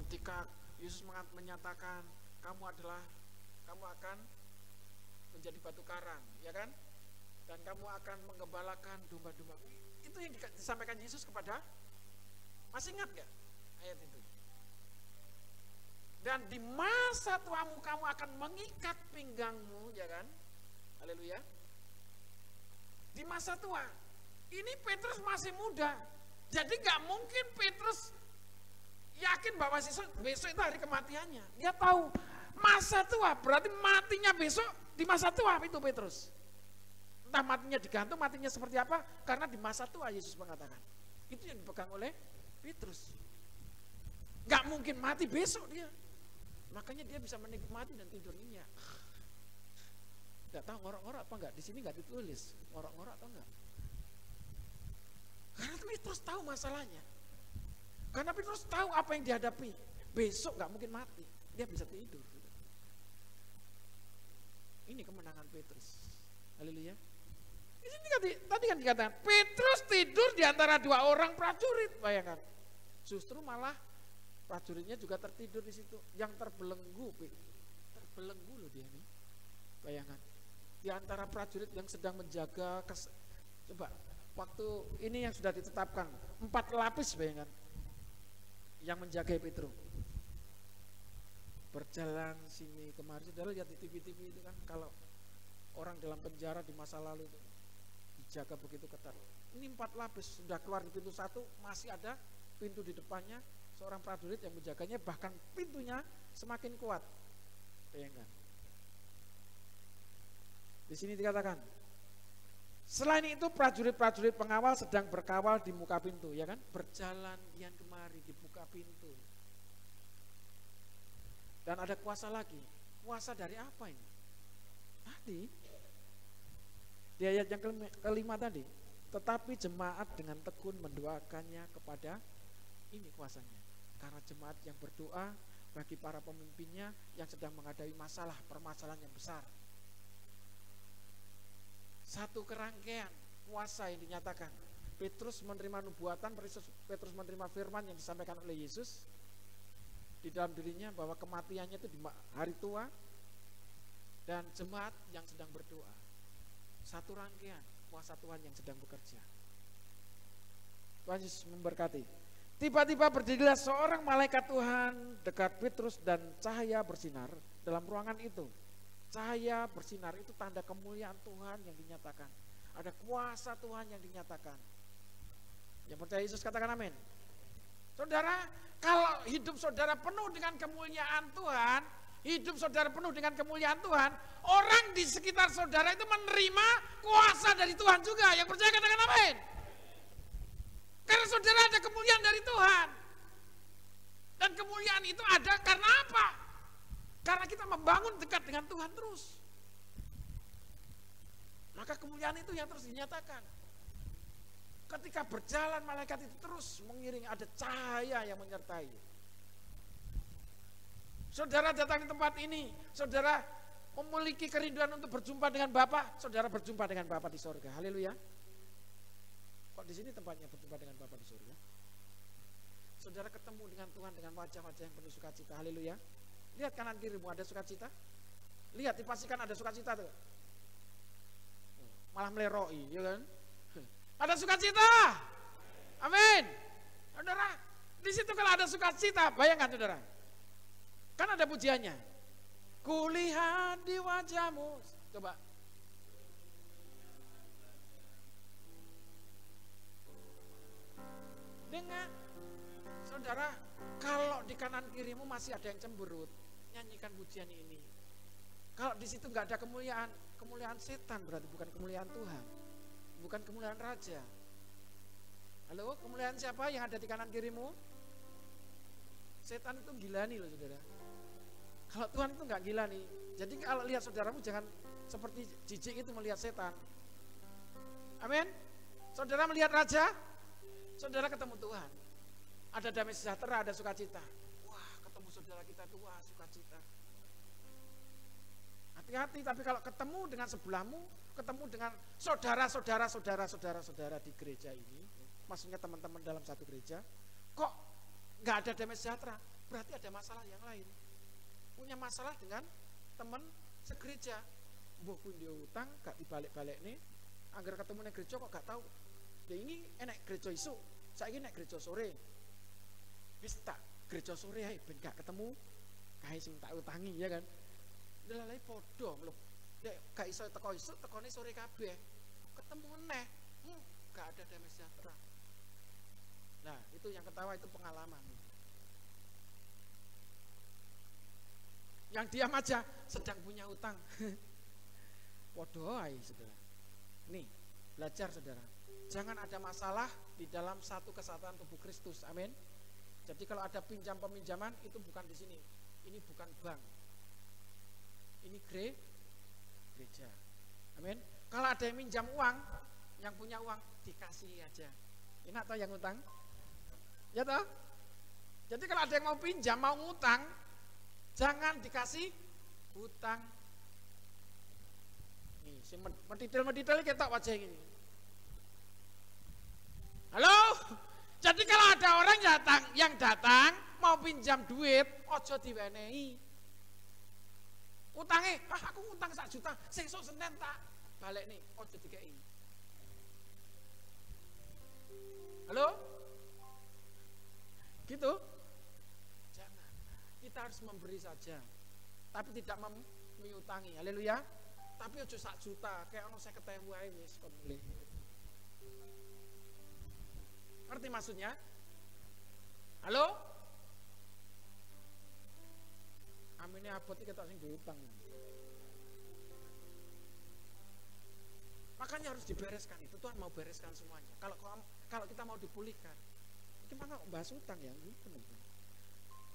ketika Yesus menyatakan kamu akan menjadi batu karang, ya kan? Dan kamu akan menggembalakan domba-domba. Itu yang disampaikan Yesus kepada, masih ingat gak ayat itu? Dan di masa tuamu kamu akan mengikat pinggangmu, ya kan? Haleluya. Di masa tua. Ini Petrus masih muda. Jadi gak mungkin Petrus yakin bahwa besok itu hari kematiannya. Dia tahu masa tua, berarti matinya besok di masa tua itu Petrus. Entah matinya digantung, matinya seperti apa, karena di masa tua Yesus mengatakan. Itu yang dipegang oleh Petrus. Gak mungkin mati besok dia. Makanya dia bisa menikmati dan tidur nyenyak. Gak tahu ngorok-ngorok apa enggak? Di sini gak ditulis ngorok-ngorok atau enggak. Karena Petrus tahu masalahnya. Karena Petrus tahu apa yang dihadapi. Besok gak mungkin mati. Dia bisa tidur. Ini kemenangan Petrus. Haleluya. Di sini tadi kan dikatakan Petrus tidur di antara dua orang prajurit. Bayangkan. Justru malah prajuritnya juga tertidur di situ. Yang terbelenggu. Terbelenggu loh dia nih. Bayangkan. Di antara prajurit yang sedang menjaga. Coba. Waktu ini yang sudah ditetapkan 4 lapis, bayangkan, yang menjaga Petrus. Berjalan sini kemari, saudara lihat di TV-TV itu kan, kalau Orang dalam penjara di masa lalu itu dijaga begitu ketat. Ini 4 lapis, sudah keluar di pintu 1, masih ada pintu di depannya, seorang prajurit yang menjaganya, bahkan pintunya semakin kuat. Bayangkan. Di sini dikatakan, selain itu prajurit-prajurit pengawal sedang berkawal di muka pintu, ya kan? Berjalan kian kemari di muka pintu. Dan ada kuasa lagi. Kuasa dari apa ini? Tadi di ayat yang kelima tadi, tetapi jemaat dengan tekun mendoakannya kepada ini kuasanya. Karena jemaat yang berdoa bagi para pemimpinnya yang sedang menghadapi masalah, permasalahan yang besar. Satu kerangkaian kuasa yang dinyatakan. Petrus menerima nubuatan, Petrus menerima firman yang disampaikan oleh Yesus di dalam dirinya bahwa kematiannya itu di hari tua, dan jemaat yang sedang berdoa. Satu rangkaian kuasa Tuhan yang sedang bekerja. Tuhan Yesus memberkati. Tiba-tiba berdirilah seorang malaikat Tuhan dekat Petrus dan cahaya bersinar dalam ruangan itu. Cahaya bersinar itu tanda kemuliaan Tuhan yang dinyatakan. Ada kuasa Tuhan yang dinyatakan. Yang percaya Yesus katakan amin. Saudara, kalau hidup saudara penuh dengan kemuliaan Tuhan, hidup saudara penuh dengan kemuliaan Tuhan, orang di sekitar saudara itu menerima kuasa dari Tuhan juga. Yang percaya katakan amin. Karena saudara ada kemuliaan dari Tuhan. Dan kemuliaan itu ada karena apa? Karena kita membangun dekat dengan Tuhan terus. Maka kemuliaan itu yang terus dinyatakan. Ketika berjalan malaikat itu terus mengiringi, ada cahaya yang menyertai. Saudara datang di tempat ini, saudara memiliki kerinduan untuk berjumpa dengan Bapa, saudara berjumpa dengan Bapa di surga. Haleluya. Kok di sini tempatnya berjumpa dengan Bapa di surga? Saudara ketemu dengan Tuhan dengan wajah-wajah yang penuh sukacita. Haleluya. Lihat kanan kirimu, ada sukacita. Lihat, dipastikan ada sukacita tuh. Malah meleroi, ya kan? Ada sukacita. Amin. Saudara, di situ kalau ada sukacita, bayangkan saudara. Kan ada pujiannya. Kulihat di wajahmu. Coba. Dengar. Saudara, kalau di kanan kirimu masih ada yang cemberut, nyanyikan pujian ini. Kalau di situ nggak ada kemuliaan, kemuliaan setan berarti, bukan kemuliaan Tuhan. Bukan kemuliaan raja. Halo, kemuliaan siapa yang ada di kanan kirimu? Setan itu gila nih loh saudara. Kalau Tuhan itu nggak gila nih. Jadi kalau lihat saudaramu jangan seperti jijik itu melihat setan. Amin. Saudara melihat raja, saudara ketemu Tuhan. Ada damai sejahtera, ada sukacita. Wah, ketemu saudara kita itu wah sukacita. Hati-hati, tapi kalau ketemu dengan sebelahmu, ketemu dengan saudara-saudara di gereja ini, maksudnya teman-teman dalam satu gereja, kok nggak ada damai sejahtera? Berarti ada masalah yang lain. Punya masalah dengan teman segereja. Mbah pun dia utang, gak dibalik-balik nih. Anggar ketemu nih gereja kok gak tahu. Ya ini enak gereja isu, saya ini enak gereja sore. Wis tak gereja sore ae ben gak ketemu kae sing tak utangi ya kan. Delalai podo lho. Nek gak iso teko isuk, tekone sore kabeh. Ketemu neh. Gak ada damai sejahtera. Nah, itu yang ketawa itu pengalaman. Yang diam aja sedang punya utang. Podo ae saudara. Nih, belajar saudara. Jangan ada masalah di dalam satu kesatuan tubuh Kristus. Amin. Jadi kalau ada pinjam-peminjaman itu bukan di sini. Ini bukan bank. Ini gereja. Amin. Kalau ada yang minjam uang, yang punya uang dikasih aja. Enak toh yang utang? Ya toh? Jadi kalau ada yang mau pinjam, mau ngutang, jangan dikasih hutang. Nih, si mendetail ketok wajah ini. Halo? Jadi kalau ada orang yang datang mau pinjam duit, ojo diwenehi. Utangnya, aku ngutang 1 juta, sesuk Senin tak balik nih, ojo dikei. Halo? Gitu? Jangan. Kita harus memberi saja, tapi tidak mengutangi. Haleluya. Tapi aja 1 juta, kayak ono 50.000 ae wis kon mulih. Ngerti maksudnya? Halo? Amine abot iki ketok sing diutang. Makanya harus dibereskan itu. Tuhan mau bereskan semuanya. Kalau kita mau dipulihkan, gimana bahas utang ya?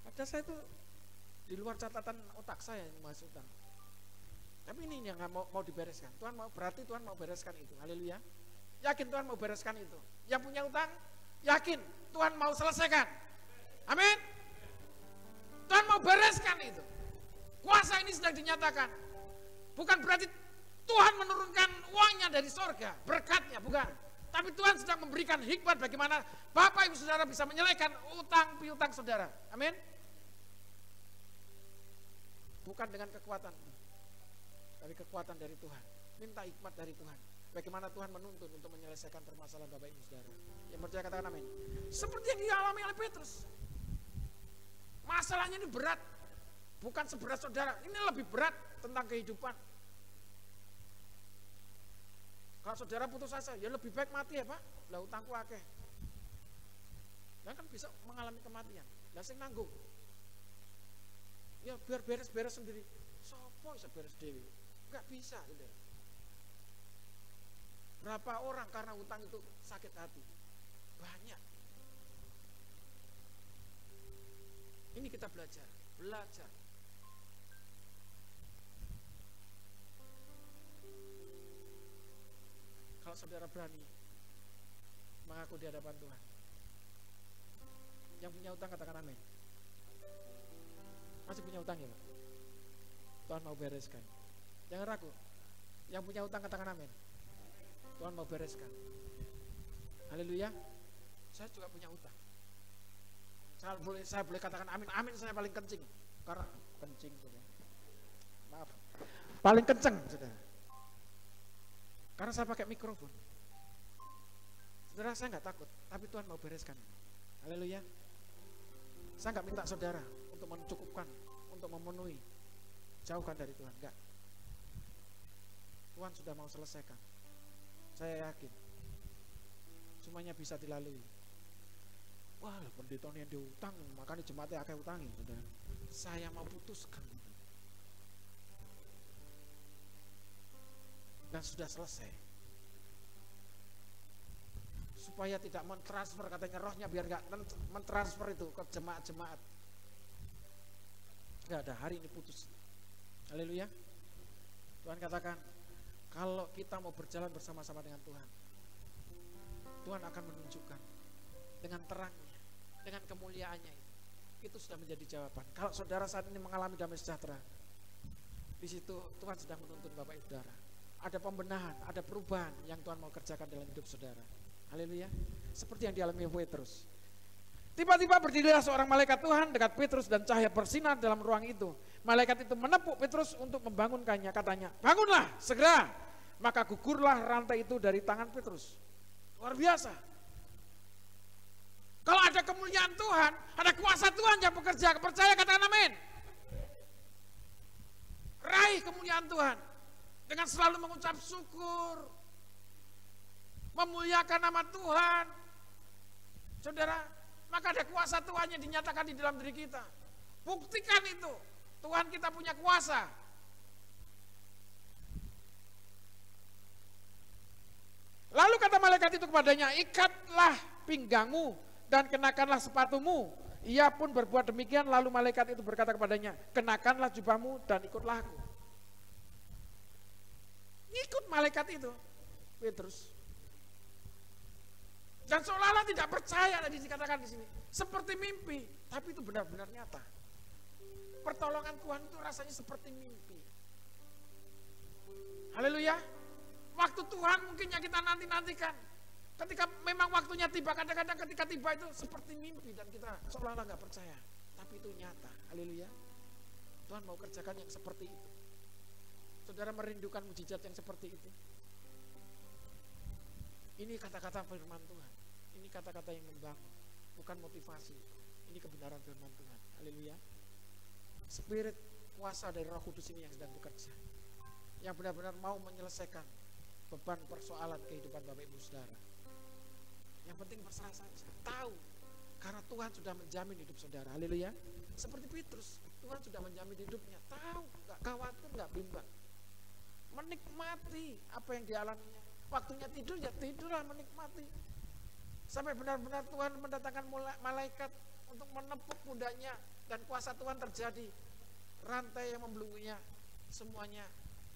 Padahal saya itu di luar catatan otak saya yang bahas utang. Tapi ini yang mau dibereskan. Berarti Tuhan mau bereskan itu. Haleluya. Yakin Tuhan mau bereskan itu. Yang punya utang, yakin Tuhan mau selesaikan. Amin. Tuhan mau bereskan itu. Kuasa ini sedang dinyatakan. Bukan berarti Tuhan menurunkan uangnya dari sorga, berkatnya, bukan. Tapi Tuhan sedang memberikan hikmat bagaimana Bapak Ibu Saudara bisa menyelesaikan utang piutang saudara. Amin. Bukan dengan kekuatan, tapi kekuatan dari Tuhan. Minta hikmat dari Tuhan. Bagaimana Tuhan menuntun untuk menyelesaikan permasalahan Bapak Ibu Saudara. Yang percaya katakan amin. Seperti yang dialami oleh Petrus. Masalahnya ini berat. Bukan seberat saudara, ini lebih berat tentang kehidupan. Kalau saudara putus asa, ya lebih baik mati ya Pak. Lah utangku akeh. Nah kan bisa mengalami kematian. Lah sing nanggung. Ya biar beres-beres sendiri. Sopo bisa beres dewi? Enggak bisa, saudara. Berapa orang karena utang itu sakit hati? Banyak. Ini kita belajar. Kalau saudara berani mengaku di hadapan Tuhan, yang punya utang katakan amin. Masih punya utang ya Pak? Tuhan mau bereskan. Jangan ragu. Yang punya utang katakan amin. Tuhan mau bereskan. Haleluya. Saya juga punya utang. Saya boleh katakan amin. Amin saya paling kencing. Karena kencing saudara. Maaf. Paling kenceng saudara. Karena saya pakai mikrofon. Saudara, saya nggak takut, tapi Tuhan mau bereskan. Haleluya. Saya nggak minta saudara untuk mencukupkan, untuk memenuhi. Jauhkan dari Tuhan, enggak. Tuhan sudah mau selesaikan. Saya yakin semuanya bisa dilalui. Wah, pendeta yang diutang, makanya jemaatnya akeh utangi, saudara. Saya mau putuskan. Dan sudah selesai. Supaya tidak mentransfer, katanya rohnya biar gak mentransfer itu ke jemaat-jemaat. Gak ada, hari ini putus. Haleluya. Tuhan katakan, kalau kita mau berjalan bersama-sama dengan Tuhan, Tuhan akan menunjukkan dengan terangnya, dengan kemuliaannya. Itu sudah menjadi jawaban. Kalau saudara saat ini mengalami damai sejahtera, di situ Tuhan sedang menuntun Bapak Ibu Saudara. Ada pembenahan, ada perubahan yang Tuhan mau kerjakan dalam hidup saudara. Haleluya. Seperti yang dialami Petrus. Tiba-tiba berdirilah seorang malaikat Tuhan dekat Petrus dan cahaya bersinar dalam ruang itu. Malaikat itu menepuk Petrus untuk membangunkannya. Katanya, bangunlah segera. Maka gugurlah rantai itu dari tangan Petrus. Luar biasa. Kalau ada kemuliaan Tuhan, ada kuasa Tuhan yang bekerja. Percaya katakan amin. Raih kemuliaan Tuhan dengan selalu mengucap syukur, memuliakan nama Tuhan. Saudara, maka ada kuasa Tuhan yang dinyatakan di dalam diri kita. Buktikan itu. Tuhan kita punya kuasa. Lalu kata malaikat itu kepadanya, ikatlah pinggangmu dan kenakanlah sepatumu. Ia pun berbuat demikian. Lalu malaikat itu berkata kepadanya, kenakanlah jubahmu dan ikutlah aku. Ikut malaikat itu Petrus. Dan seolah-olah tidak percaya tadi dikatakan di sini. Seperti mimpi, tapi itu benar-benar nyata. Pertolongan Tuhan itu rasanya seperti mimpi. Haleluya. Waktu Tuhan mungkin yang kita nanti-nantikan. Ketika memang waktunya tiba, kadang-kadang ketika tiba itu seperti mimpi dan kita seolah-olah gak percaya. Tapi itu nyata. Haleluya. Tuhan mau kerjakan yang seperti itu. Saudara merindukan mujizat yang seperti itu. Ini kata-kata firman Tuhan. Ini kata-kata yang membangun, bukan motivasi. Ini kebenaran firman Tuhan. Haleluya. Spirit kuasa dari Roh Kudus ini yang sedang bekerja. yang benar-benar mau menyelesaikan beban persoalan kehidupan Bapak Ibu Saudara. Yang penting berserah saja, tahu karena Tuhan sudah menjamin hidup saudara. Haleluya. Seperti Petrus, Tuhan sudah menjamin hidupnya, tahu, gak khawatir, gak bimbang, menikmati apa yang dialaminya. Waktunya tidur ya tidurlah, menikmati sampai benar-benar Tuhan mendatangkan malaikat untuk menepuk pundaknya dan kuasa Tuhan terjadi. Rantai yang membelenggunya semuanya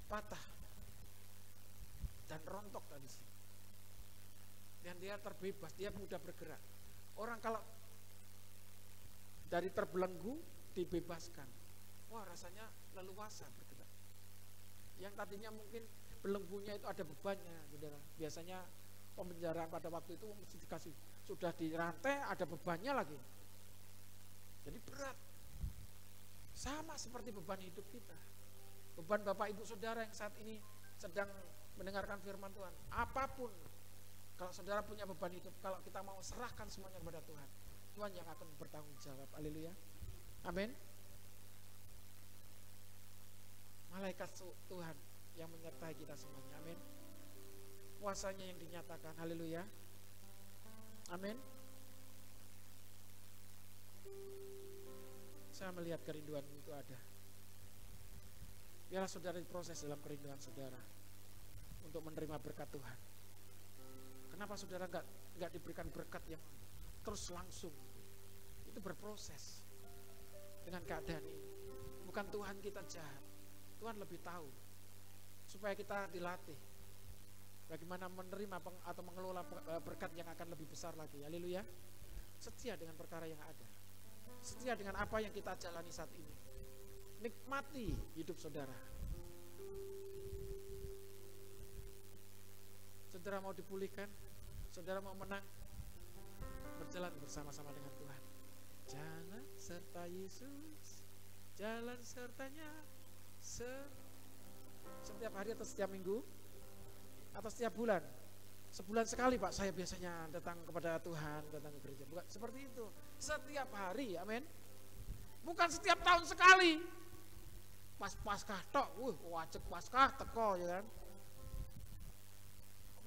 patah dan rontok tadi sih. Dan dia terbebas, dia mudah bergerak. Orang kalau dari terbelenggu dibebaskan, wah rasanya leluasa bergerak. Yang tadinya mungkin belenggunya itu ada bebannya, saudara. Biasanya pemenjaraan pada waktu itu mesti dikasih, sudah dirantai ada bebannya lagi. Jadi berat. Sama seperti beban hidup kita. Beban Bapak Ibu Saudara yang saat ini sedang mendengarkan firman Tuhan. Apapun, kalau saudara punya beban hidup, kalau kita mau serahkan semuanya kepada Tuhan, Tuhan yang akan bertanggung jawab. Haleluya. Amin. Malaikat Tuhan yang menyertai kita semuanya. Amin. Kuasanya yang dinyatakan. Haleluya. Amin. Saya melihat kerinduan itu ada. Biarlah saudara diproses dalam kerinduan saudara untuk menerima berkat Tuhan. Kenapa saudara nggak diberikan berkat yang terus langsung? Itu berproses dengan keadaan ini. Bukan Tuhan kita jahat, Tuhan lebih tahu, supaya kita dilatih bagaimana menerima atau mengelola berkat yang akan lebih besar lagi. Haleluya. Setia dengan perkara yang ada, setia dengan apa yang kita jalani saat ini. Nikmati hidup saudara. Saudara mau dipulihkan, saudara mau menang, berjalan bersama-sama dengan Tuhan. Jalan serta Yesus, jalan sertanya setiap hari atau setiap minggu atau setiap bulan. Sebulan sekali Pak saya biasanya datang kepada Tuhan, datang ke gereja. Bukan seperti itu, setiap hari. Amin. Bukan setiap tahun sekali. Pas Paskah tok, wajib Paskah teko ya kan.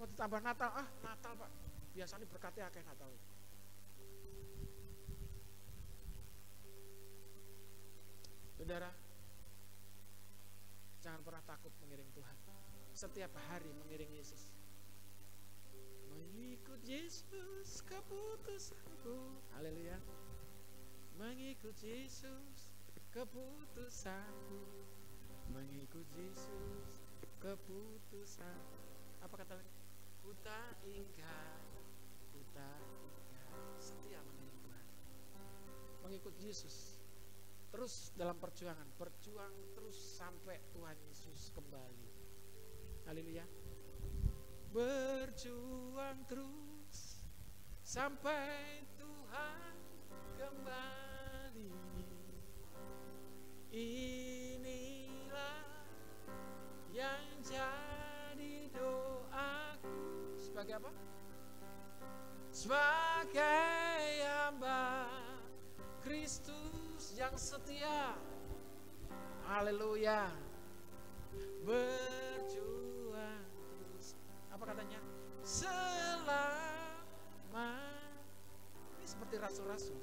Mau ditambah Natal, Natal Pak, biasanya berkatnya akeh Natal. Saudara, jangan pernah takut mengiring Tuhan. Setiap hari mengiring Yesus. Mengikut Yesus keputusanku. Haleluya. Mengikut Yesus keputusanku. Mengikut Yesus keputusan. Apa kata lagi? Ku tak ingkar, setia mengiring Tuhan. Mengikut Yesus. Terus dalam perjuangan, berjuang terus sampai Tuhan Yesus kembali. Haleluya. Berjuang terus sampai Tuhan kembali. Inilah yang jadi doaku. Sebagai apa? Sebagai hamba Kristus yang setia. Haleluya. Berjuang terus. Apa katanya? Selama. Ini seperti rasul-rasul.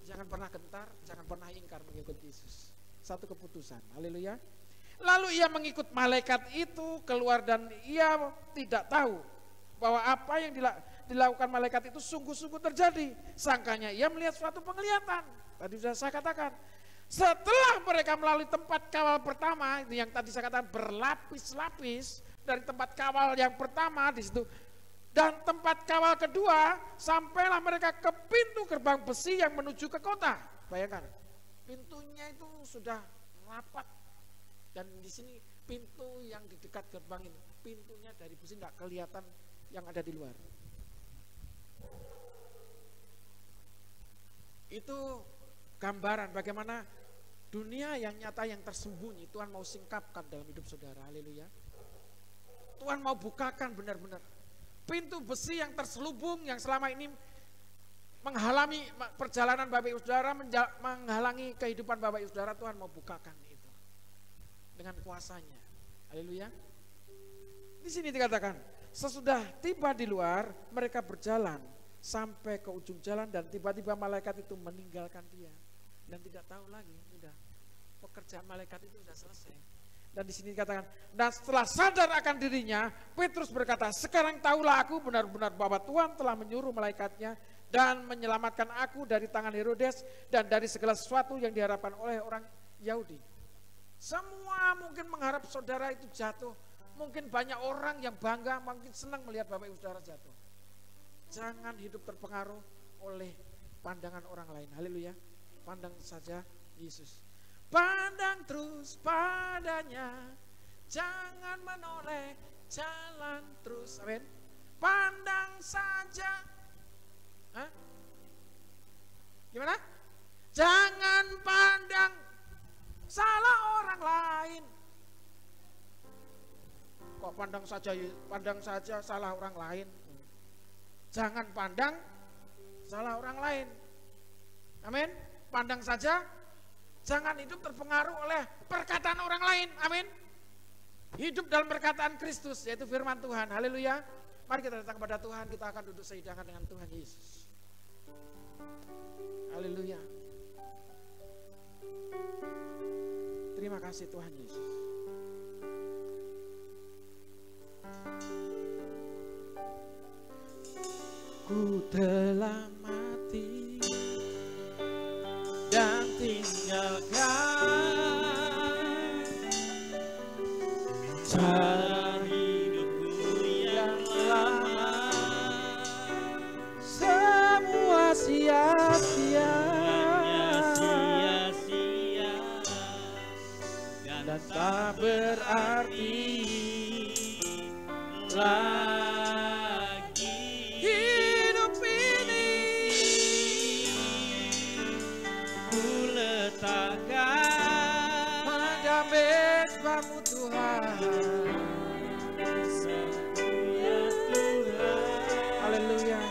Jangan pernah gentar, jangan pernah ingkar mengikut Yesus. Satu keputusan. Haleluya. Lalu ia mengikut malaikat itu keluar dan ia tidak tahu bahwa apa yang dilakukan malaikat itu sungguh-sungguh terjadi. Sangkanya ia melihat suatu penglihatan. Tadi sudah saya katakan. Setelah mereka melalui tempat kawal pertama, itu yang tadi saya katakan berlapis-lapis dari tempat kawal yang pertama di situ. Dan tempat kawal kedua, sampailah mereka ke pintu gerbang besi yang menuju ke kota. Bayangkan, pintunya itu sudah rapat. Dan di sini pintu yang di dekat gerbang ini, pintunya dari besi nggak kelihatan yang ada di luar. Itu gambaran bagaimana dunia yang nyata yang tersembunyi Tuhan mau singkapkan dalam hidup saudara. Haleluya. Tuhan mau bukakan benar-benar pintu besi yang terselubung yang selama ini menghalangi perjalanan Bapak Ibu Saudara, menghalangi kehidupan Bapak Ibu Saudara. Tuhan mau bukakan itu dengan kuasanya. Haleluya. Di sini dikatakan, sesudah tiba di luar, mereka berjalan sampai ke ujung jalan dan tiba-tiba malaikat itu meninggalkan dia dan tidak tahu lagi, sudah pekerjaan malaikat itu sudah selesai. Dan di sini dikatakan, dan setelah sadar akan dirinya, Petrus berkata, sekarang tahulah aku benar-benar bahwa Tuhan telah menyuruh malaikatnya dan menyelamatkan aku dari tangan Herodes dan dari segala sesuatu yang diharapkan oleh orang Yahudi. Semua mungkin mengharap saudara itu jatuh. Mungkin banyak orang yang bangga, mungkin senang melihat Bapak Ibu Saudara jatuh. Jangan hidup terpengaruh oleh pandangan orang lain. Haleluya. Pandang saja Yesus. Pandang terus padanya, jangan menoleh, jalan terus. Amin. Pandang saja. Hah? Gimana? Jangan pandang salah orang lain. Kok pandang saja salah orang lain. Jangan pandang salah orang lain. Amin. Pandang saja. Jangan hidup terpengaruh oleh perkataan orang lain. Amin. Hidup dalam perkataan Kristus, yaitu firman Tuhan. Haleluya. Mari kita datang kepada Tuhan. Kita akan duduk sehidangan dengan Tuhan Yesus. Haleluya. Terima kasih Tuhan Yesus. Ku telah mati dan tinggalkan cara hidupku yang lama, semua sia-sia dan tak berarti lagi. Hidup ini ku letakkan pada mezbamu Tuhan. Ya Tuhan. Haleluya.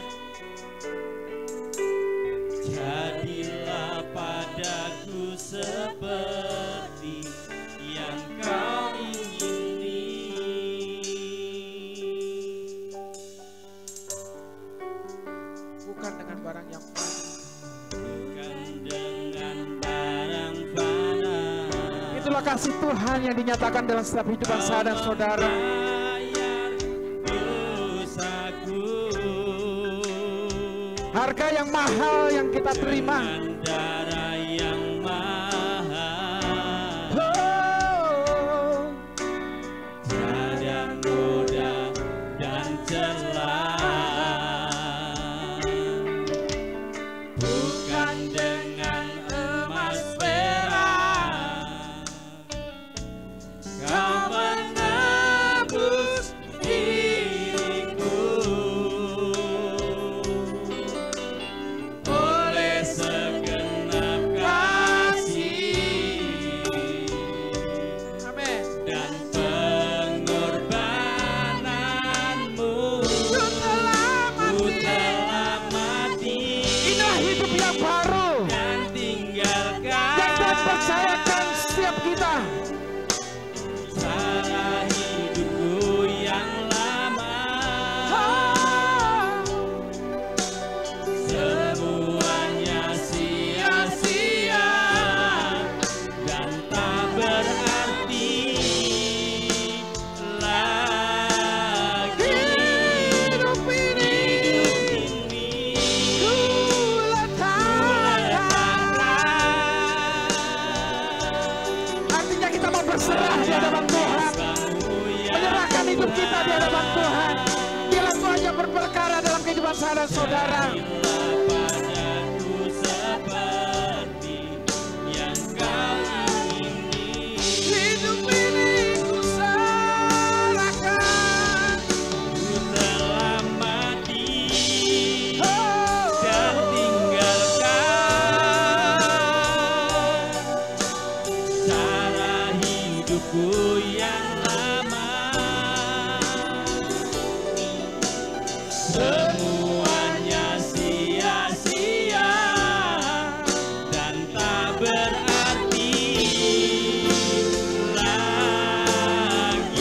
Jadilah padaku seperti yang kau ingini. Bukan dengan barang yang fana. Bukan dengan barang fana. Itulah kasih Tuhan yang dinyatakan dalam setiap hidupan saya dan saudara. Harga yang mahal yang kita terima. Darah yang mahal. Oh. Tiada noda dan celah. Bukan dengan emas perak kau menebus diriku. Oleh segenap kasih Amin. dan pengorbananmu, ku telah mati Inilah hidup yang baru dan tinggalkan yang Tuhan percayakan setiap kita. cara hidupku yang lama. Semuanya sia-sia dan tak berarti lagi. Hidup ini ku letakkan. Artinya kita mau berserah di hadapan Tuhan, menyerahkan hidup kita di hadapan Tuhan. Biarlah Tuhan yang berperkara dalam kehidupan saya dan saudara. Padaku seperti yang kau ingini. Hidup ini ku serahkan. Ku telah mati Oh. dan tinggalkan cara hidupku yang lama. Semuanya sia-sia dan tak berarti lagi.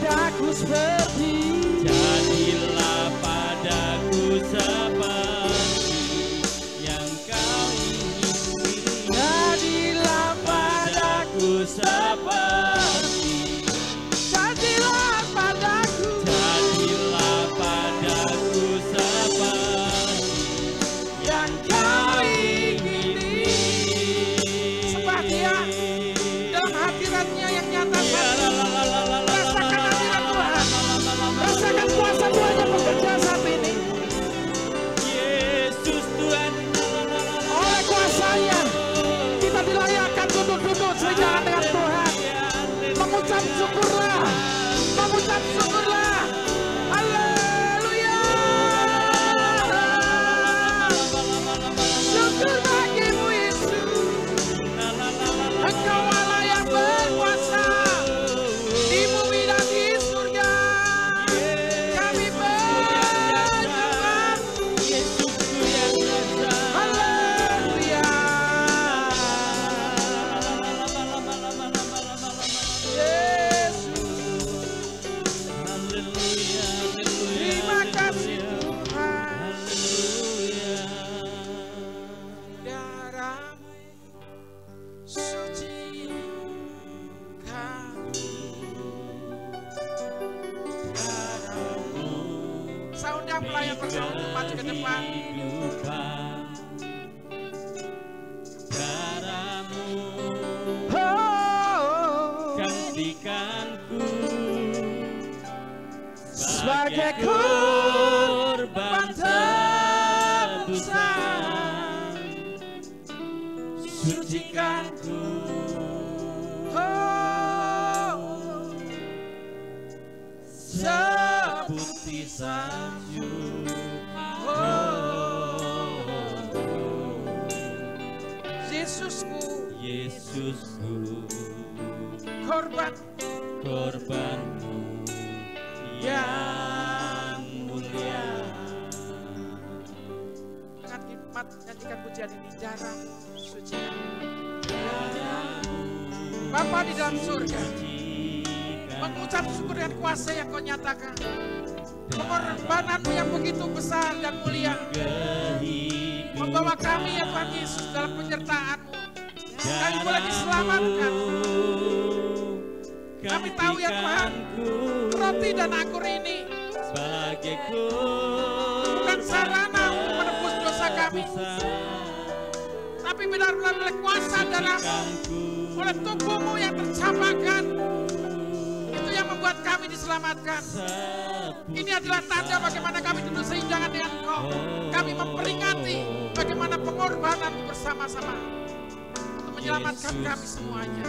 padaku seperti, jadilah padaku seperti yang kau ingini. Jadilah padaku seperti, jadilah padaku, jadilah padaku seperti yang kau ingini. sembah Dia dalam hadiratnya yang nyata. Rasakan hadirat Tuhan, rasakan kuasa Tuhan yang bekerja saat ini. Yesus Tuhan, Oleh kuasanya kita dilayakkan duduk-duduk sejalan dengan Tuhan. Mengucap syukurlah, mengucap syukurlah. Haleluya. Syukur bagimu Yesus. Engkau Allah yang berkuasa di bumi dan di surga. Kami menyembah. Yesusku yang rasa. Haleluya. Yesus. Haleluya, haleluya, Terima kasih haleluya. Tuhan. Haleluya. Darah suci kami. Darahmu. Saya undang pelayan bersama untuk maju ke depan. Kehidupan, darahmu Oh, gantikanku sebagai korban tebusan, sucikanku. oh, Seputih salju. Yesusku, Yesusku, korban korbanmu yang mulia. dengan hikmat nyanyikan pujian ini. Jarang suci. Bapa di dalam surga, mengucap syukur dan kuasa yang kau nyatakan. Pengorbananmu yang begitu besar dan mulia membawa kami ya Tuhan Yesus dalam penyertaan-Mu. Kami boleh diselamatkan. Kami tahu ya Tuhan, roti dan anggur ini bukan sarana untuk menebus dosa kami, tapi benar-benar oleh kuasa darah-Mu, oleh tubuh-Mu yang tercampakkan, itu yang membuat kami diselamatkan. Ini adalah tanda bagaimana kami duduk seinjangan dengan Engkau. Kami memperingati bagaimana pengorbanan bersama-sama untuk menyelamatkan kami semuanya.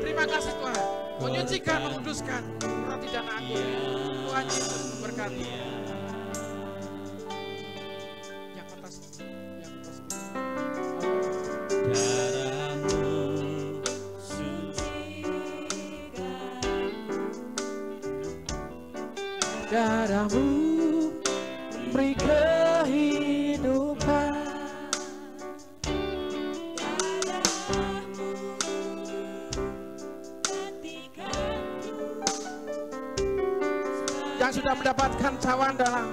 Terima kasih Tuhan, menyucikan, menguduskan roti dan anggur. Tuhan Yesus memberkati. Yang atas, yang atas. Darahmu sucikan, Darah-Mu memberi kehidupan. Yang sudah mendapatkan cawan dalam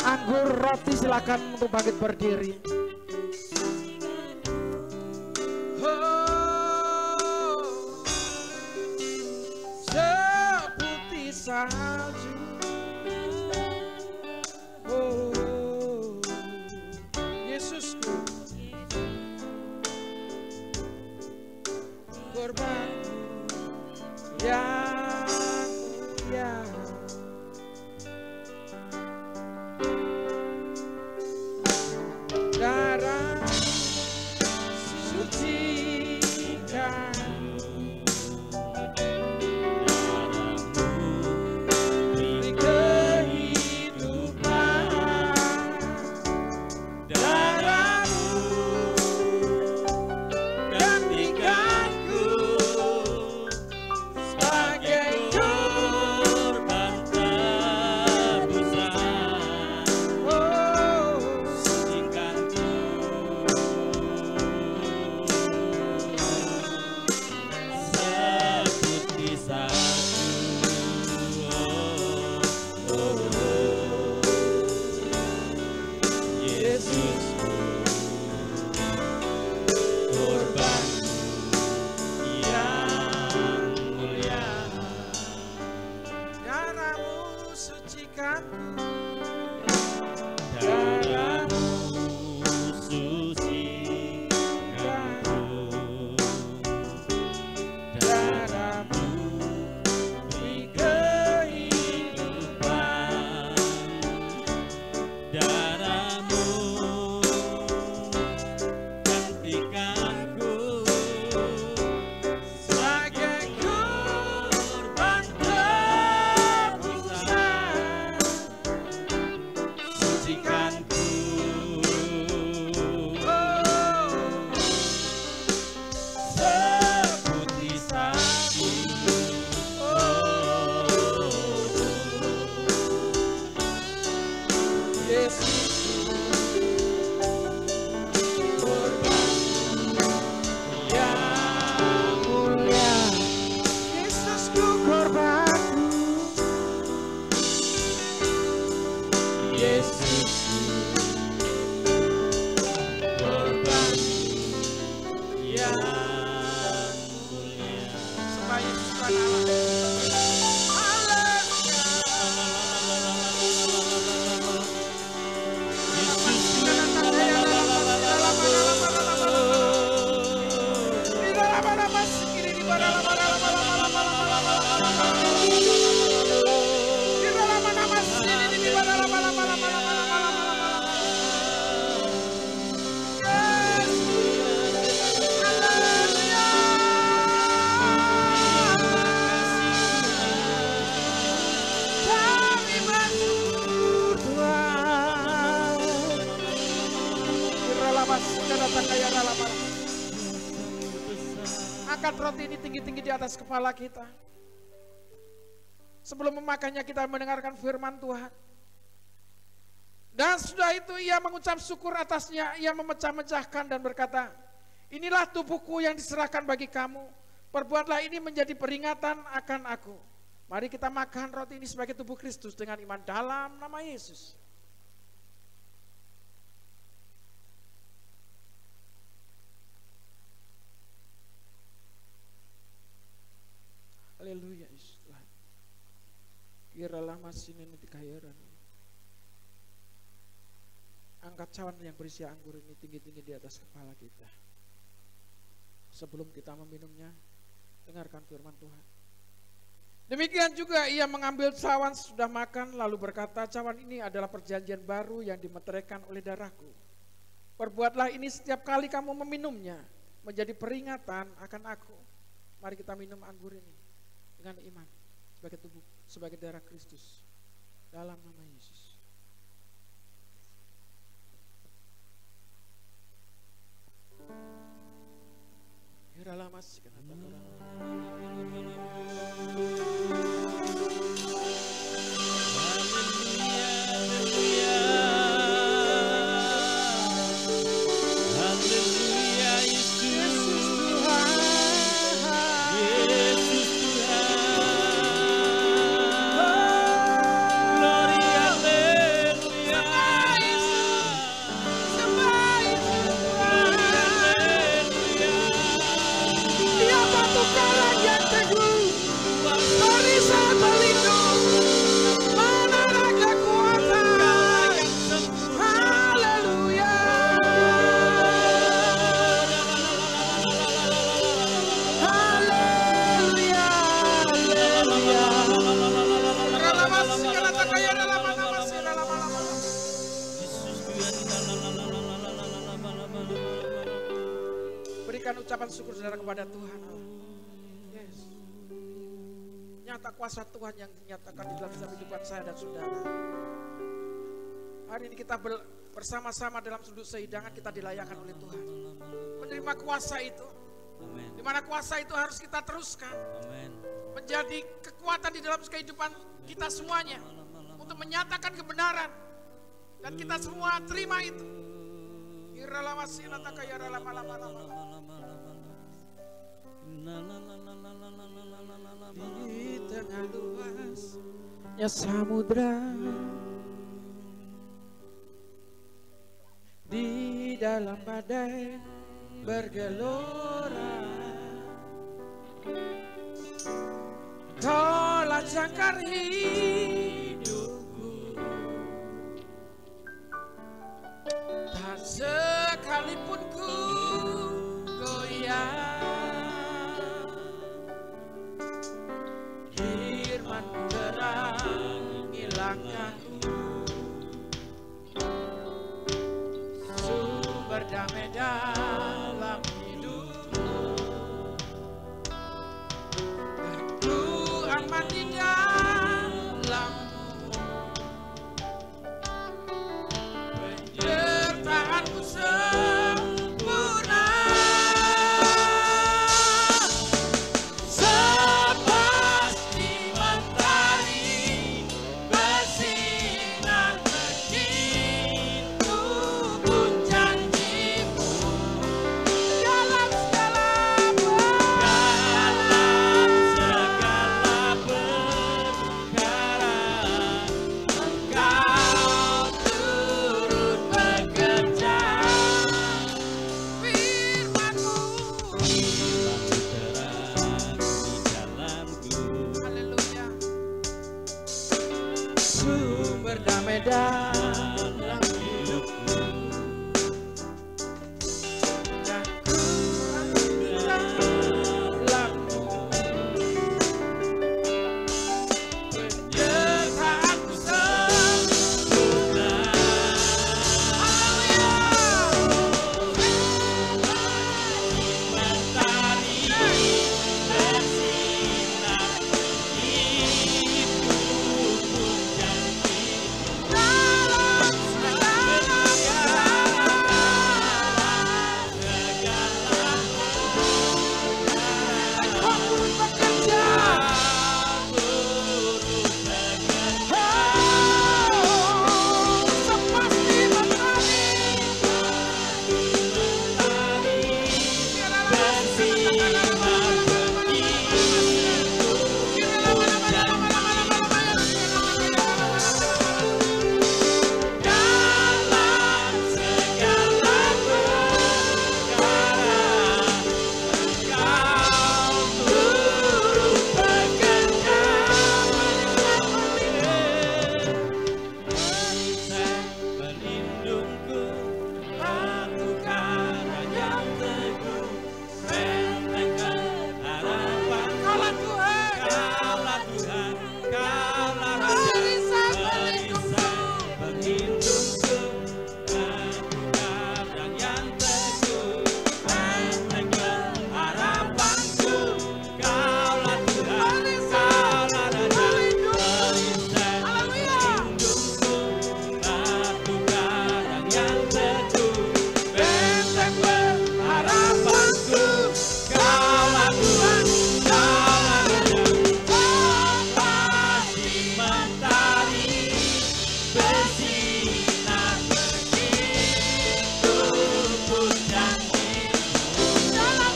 anggur roti silakan untuk bangkit berdiri. Oh, seputih salju. Oh, Yesusku, korban yang mulia. Darah sucikan, sucikanku. Darahmu sucikanku, darahmu beri kehidupan, darahmu gantikanku Sebagai korban tebusan, sucikanku. Seputih salju, Yesus yang mulia. Yesusku korbanku, Yesus korban yang mulia. sembah Yesus Tuhan Allah. Angkat roti ini tinggi-tinggi di atas kepala kita. Sebelum memakannya kita mendengarkan firman Tuhan. Dan sudah itu ia mengucap syukur atasnya, ia memecah-mecahkan dan berkata, inilah tubuhku yang diserahkan bagi kamu, perbuatlah ini menjadi peringatan akan aku. Mari kita makan roti ini sebagai tubuh Kristus dengan iman dalam nama Yesus. Haleluya Yesus Tuhan. Kiralah masih ini dikayaran. Angkat cawan yang berisi anggur ini tinggi-tinggi di atas kepala kita. Sebelum kita meminumnya, dengarkan firman Tuhan. Demikian juga ia mengambil cawan sesudah makan lalu berkata, cawan ini adalah perjanjian baru yang dimeteraikan oleh darahku. Perbuatlah ini setiap kali kamu meminumnya menjadi peringatan akan aku. Mari kita minum anggur ini dengan iman sebagai tubuh, sebagai darah Kristus dalam nama Yesus. Kiralah masih ucapan syukur saudara kepada Tuhan Allah. Yes. Nyata kuasa Tuhan yang dinyatakan di dalam kehidupan saya dan saudara. Hari ini kita bersama-sama dalam sudut sehidangan kita dilayakkan oleh Tuhan. Menerima kuasa itu. Amen. Di mana kuasa itu harus kita teruskan. Amen. Menjadi kekuatan di dalam kehidupan kita semuanya. Untuk menyatakan kebenaran. Dan kita semua terima itu. Di tengah luasnya samudra, di dalam badai bergelora, Kau lancangkan hidupku langkahku, sumber damai dalam hidupku, dan ku aman di dalammu, penyertaanmu sempurna. Sepasti mentari bersinar begitu pun janjimu, dalam segala perkara Engkau turut bekerja. Firman-Mu terang di dalamku. Haleluya. Sumber damai dalam hidupku, dan ku aman di dalammu, penyertaanmu sempurna. Haleluya. Mentari bersinar begitu pun janjimu, Dalam segala Engkau turut bekerja. Sepasti mentari dalam segala perkara Engkau turut bekerja. pelindungku, batu karang yang teguh, benteng harapan. Kaulah Tuhan, Kaulah Tuhan, Kaulah Raja, perisai pelindungku, batu karang yang teguh, benteng harapanku. Kaulah Tuhan, Kaulah Raja, perisai pelindungku, batu karang yang teguh, benteng harapanku. Kaulah Tuhan, Kaulah Raja, sepasti mentari bersinar begitu pun janjimu, dalam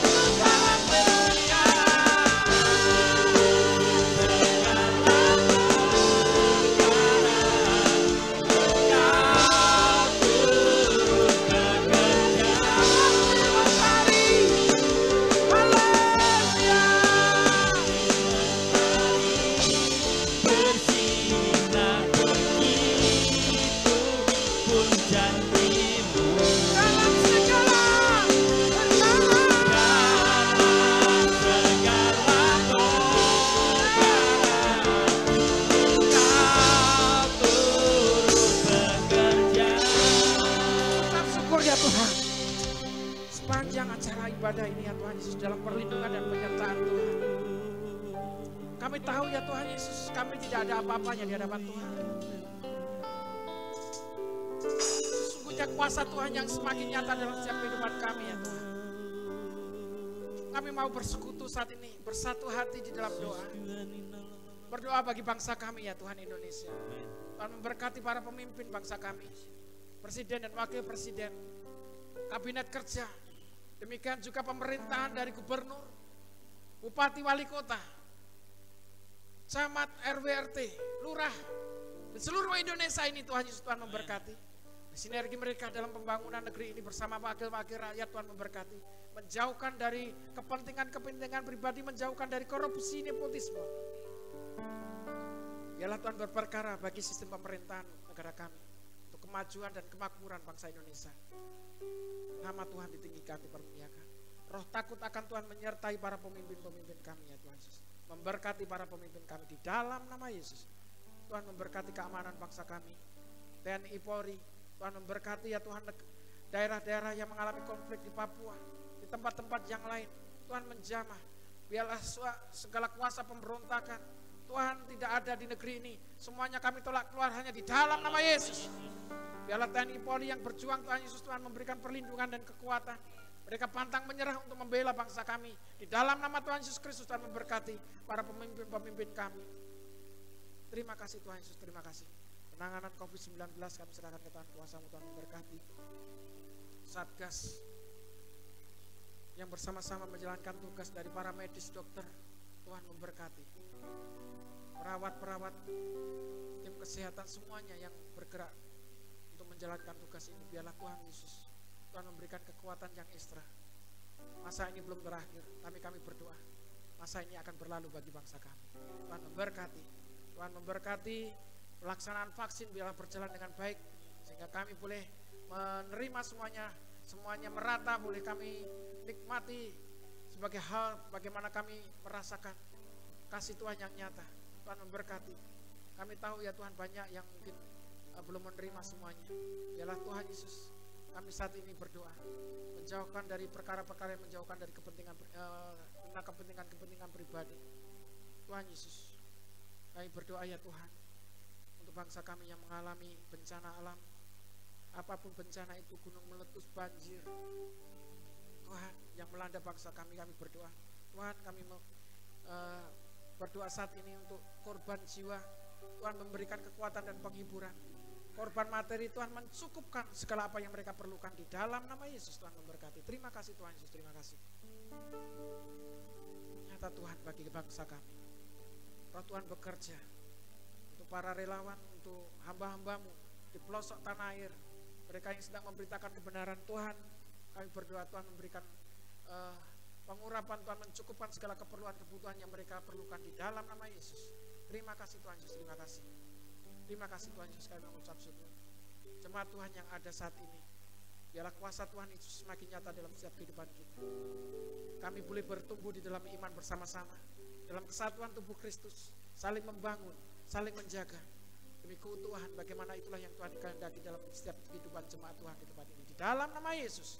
segala sepanjang acara ibadah ini ya Tuhan Yesus, dalam perlindungan dan penyertaan Tuhan. Kami tahu ya Tuhan Yesus, kami tidak ada apa-apanya di hadapan Tuhan. Sesungguhnya kuasa Tuhan yang semakin nyata dalam setiap kehidupan kami ya Tuhan. Kami mau bersekutu saat ini, bersatu hati di dalam doa. Berdoa bagi bangsa kami ya Tuhan Indonesia. Tuhan memberkati para pemimpin bangsa kami, presiden dan wakil presiden, kabinet kerja, demikian juga pemerintahan dari gubernur, bupati, wali kota, camat, RW, RT, lurah, dan seluruh Indonesia ini Tuhan Yesus. Tuhan memberkati. Sinergi mereka dalam pembangunan negeri ini bersama wakil-wakil rakyat Tuhan memberkati. Menjauhkan dari kepentingan-kepentingan pribadi, menjauhkan dari korupsi, nepotisme. Biarlah Tuhan berperkara bagi sistem pemerintahan negara kami, untuk kemajuan dan kemakmuran bangsa Indonesia. Nama Tuhan ditinggikan, dipermuliakan. Roh takut akan Tuhan menyertai para pemimpin-pemimpin kami ya Tuhan Yesus. Memberkati para pemimpin kami di dalam nama Yesus. Tuhan memberkati keamanan bangsa kami. TNI Polri, Tuhan memberkati ya Tuhan daerah-daerah yang mengalami konflik di Papua, di tempat-tempat yang lain. Tuhan menjamah, biarlah segala kuasa pemberontakan Tuhan tidak ada di negeri ini. Semuanya kami tolak keluar hanya di dalam nama Yesus. Biarlah TNI Polri yang berjuang Tuhan Yesus, Tuhan memberikan perlindungan dan kekuatan. Mereka pantang menyerah untuk membela bangsa kami. Di dalam nama Tuhan Yesus Kristus, Tuhan memberkati para pemimpin-pemimpin kami. Terima kasih Tuhan Yesus, terima kasih. Penanganan COVID-19 kami serahkan ke Tuhan kuasa-Mu, Tuhan memberkati. Satgas yang bersama-sama menjalankan tugas dari para medis, dokter, Tuhan memberkati. Perawat-perawat, tim kesehatan semuanya yang bergerak untuk menjalankan tugas ini, biarlah Tuhan Yesus, Tuhan memberikan kekuatan yang ekstra. Masa ini belum berakhir, tapi kami berdoa masa ini akan berlalu bagi bangsa kami. Tuhan memberkati, Tuhan memberkati pelaksanaan vaksin, biarlah berjalan dengan baik sehingga kami boleh menerima semuanya merata, boleh kami nikmati sebagai hal bagaimana kami merasakan kasih Tuhan yang nyata. Tuhan memberkati. Kami tahu ya Tuhan banyak yang mungkin belum menerima semuanya. Biarlah Tuhan Yesus, kami saat ini berdoa menjauhkan dari perkara-perkara yang menjauhkan dari kepentingan pribadi. Tuhan Yesus, kami berdoa ya Tuhan untuk bangsa kami yang mengalami bencana alam, apapun bencana itu, gunung meletus, banjir, Tuhan yang melanda bangsa kami berdoa. Tuhan, kami berdoa saat ini untuk korban jiwa, Tuhan memberikan kekuatan dan penghiburan. Korban materi, Tuhan mencukupkan segala apa yang mereka perlukan di dalam nama Yesus. Tuhan memberkati. Terima kasih Tuhan Yesus, terima kasih. Nyata Tuhan bagi bangsa kami. Roh Tuhan bekerja untuk para relawan, untuk hamba-hamba-Mu di pelosok tanah air, mereka yang sedang memberitakan kebenaran Tuhan. Kami berdoa Tuhan memberikan pengurapan, Tuhan mencukupkan segala keperluan kebutuhan yang mereka perlukan di dalam nama Yesus. Terima kasih Tuhan Yesus, terima kasih. Terima kasih Tuhan Yesus, kami mengucap syukur. Jemaat Tuhan yang ada saat ini, biarlah kuasa Tuhan Yesus semakin nyata dalam setiap kehidupan kita. Kami boleh bertumbuh di dalam iman bersama-sama, dalam kesatuan tubuh Kristus, saling membangun, saling menjaga demi keutuhan. Bagaimana itulah yang Tuhan kehendaki dalam setiap kehidupan jemaat Tuhan di tempat ini. Di dalam nama Yesus,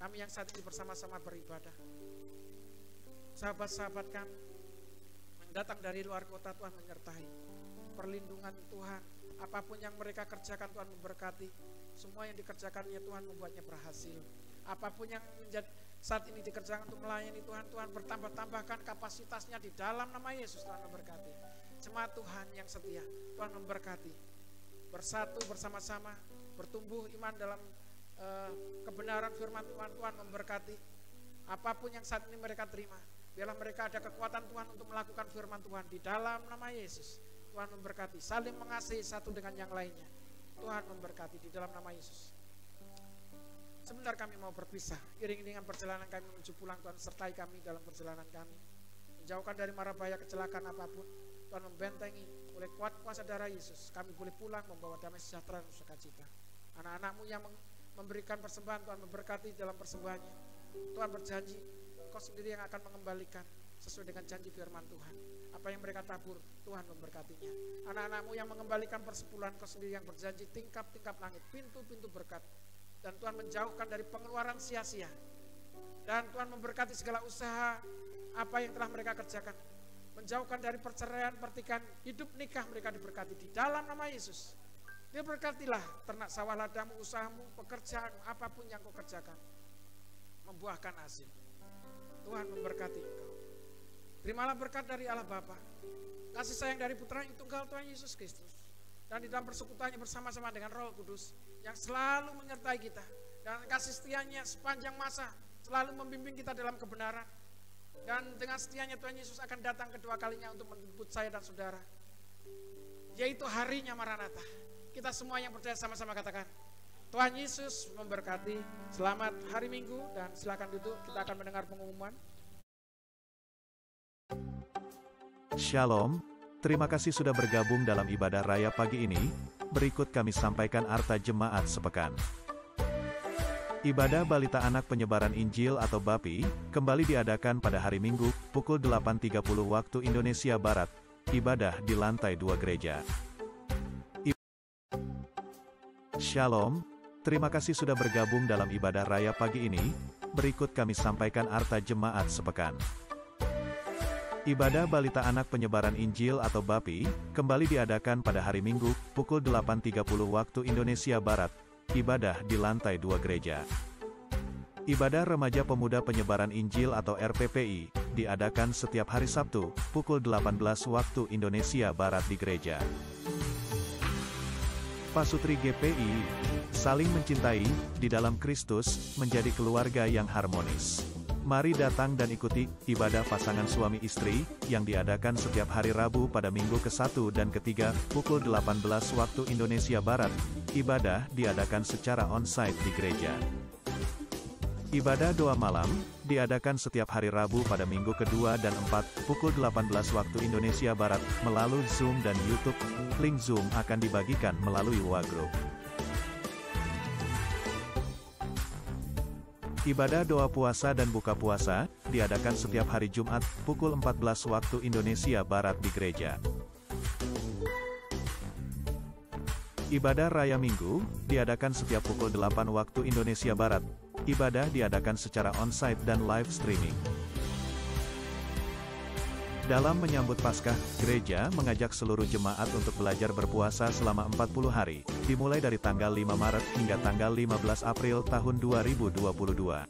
kami yang saat ini bersama-sama beribadah, sahabat-sahabat kami yang datang dari luar kota, Tuhan menyertai. Perlindungan Tuhan, apapun yang mereka kerjakan Tuhan memberkati. Semua yang dikerjakannya Tuhan membuatnya berhasil. Apapun yang saat ini dikerjakan untuk melayani Tuhan, Tuhan bertambah-tambahkan kapasitasnya di dalam nama Yesus. Tuhan memberkati. Jemaat Tuhan yang setia, Tuhan memberkati. Bersatu bersama-sama, bertumbuh iman dalam kebenaran firman Tuhan. Tuhan memberkati. Apapun yang saat ini mereka terima, biarlah mereka ada kekuatan Tuhan untuk melakukan firman Tuhan di dalam nama Yesus. Tuhan memberkati, saling mengasihi satu dengan yang lainnya. Tuhan memberkati di dalam nama Yesus. Sebentar kami mau berpisah, iring-iringan perjalanan kami menuju pulang. Tuhan sertai kami dalam perjalanan kami, menjauhkan dari mara bahaya kecelakaan apapun. Tuhan membentengi oleh kuat kuasa darah Yesus. Kami boleh pulang membawa damai sejahtera dan sukacita. Anak-anak-Mu yang memberikan persembahan, Tuhan memberkati dalam persembahannya. Tuhan berjanji, Engkau sendiri yang akan mengembalikan sesuai dengan janji firman Tuhan. Apa yang mereka tabur, Tuhan memberkatinya. Anak-anak-Mu yang mengembalikan persepuluhan, Engkau sendiri yang berjanji tingkap-tingkap langit, pintu-pintu berkat. Dan Tuhan menjauhkan dari pengeluaran sia-sia. Dan Tuhan memberkati segala usaha apa yang telah mereka kerjakan. Menjauhkan dari perceraian, pertikaian, hidup nikah mereka diberkati di dalam nama Yesus. Diberkatilah ternak sawah ladamu, usahamu, pekerjaan, apapun yang kau kerjakan, membuahkan hasil. Tuhan memberkati engkau. Terimalah berkat dari Allah Bapa, kasih sayang dari Putra yang tunggal Tuhan Yesus Kristus, dan di dalam persekutuannya bersama-sama dengan Roh Kudus yang selalu menyertai kita, dan kasih setianya sepanjang masa selalu membimbing kita dalam kebenaran. Dan dengan setianya Tuhan Yesus akan datang kedua kalinya untuk menjemput saya dan saudara, yaitu harinya Maranatha. Kita semua yang percaya sama-sama katakan, Tuhan Yesus memberkati. Selamat hari Minggu, dan silakan duduk, kita akan mendengar pengumuman. Shalom, terima kasih sudah bergabung dalam ibadah raya pagi ini. Berikut kami sampaikan arta jemaat sepekan. Ibadah Balita Anak Penyebaran Injil atau BAPI, kembali diadakan pada hari Minggu, pukul 8.30 waktu Indonesia Barat. Ibadah di lantai 2 gereja. Shalom, terima kasih sudah bergabung dalam ibadah raya pagi ini. Berikut kami sampaikan arta jemaat sepekan. Ibadah Balita Anak Penyebaran Injil atau BAPI, kembali diadakan pada hari Minggu, pukul 8.30 waktu Indonesia Barat. Ibadah di lantai 2 gereja. Ibadah Remaja Pemuda Penyebaran Injil atau RPPI, diadakan setiap hari Sabtu, pukul 18 waktu Indonesia Barat di gereja. Pasutri GPI, saling mencintai, di dalam Kristus, menjadi keluarga yang harmonis. Mari datang dan ikuti ibadah pasangan suami istri yang diadakan setiap hari Rabu pada minggu ke-1 dan ke-3 pukul 18 waktu Indonesia Barat. Ibadah diadakan secara on-site di gereja. Ibadah doa malam diadakan setiap hari Rabu pada minggu ke-2 dan 4 pukul 18 waktu Indonesia Barat melalui Zoom dan YouTube. Link Zoom akan dibagikan melalui WA Group. Ibadah doa puasa dan buka puasa, diadakan setiap hari Jumat, pukul 14 waktu Indonesia Barat di gereja. Ibadah Raya Minggu, diadakan setiap pukul 8 waktu Indonesia Barat. Ibadah diadakan secara on-site dan live streaming. Dalam menyambut Paskah, gereja mengajak seluruh jemaat untuk belajar berpuasa selama 40 hari, dimulai dari tanggal 5 Maret hingga tanggal 15 April tahun 2022.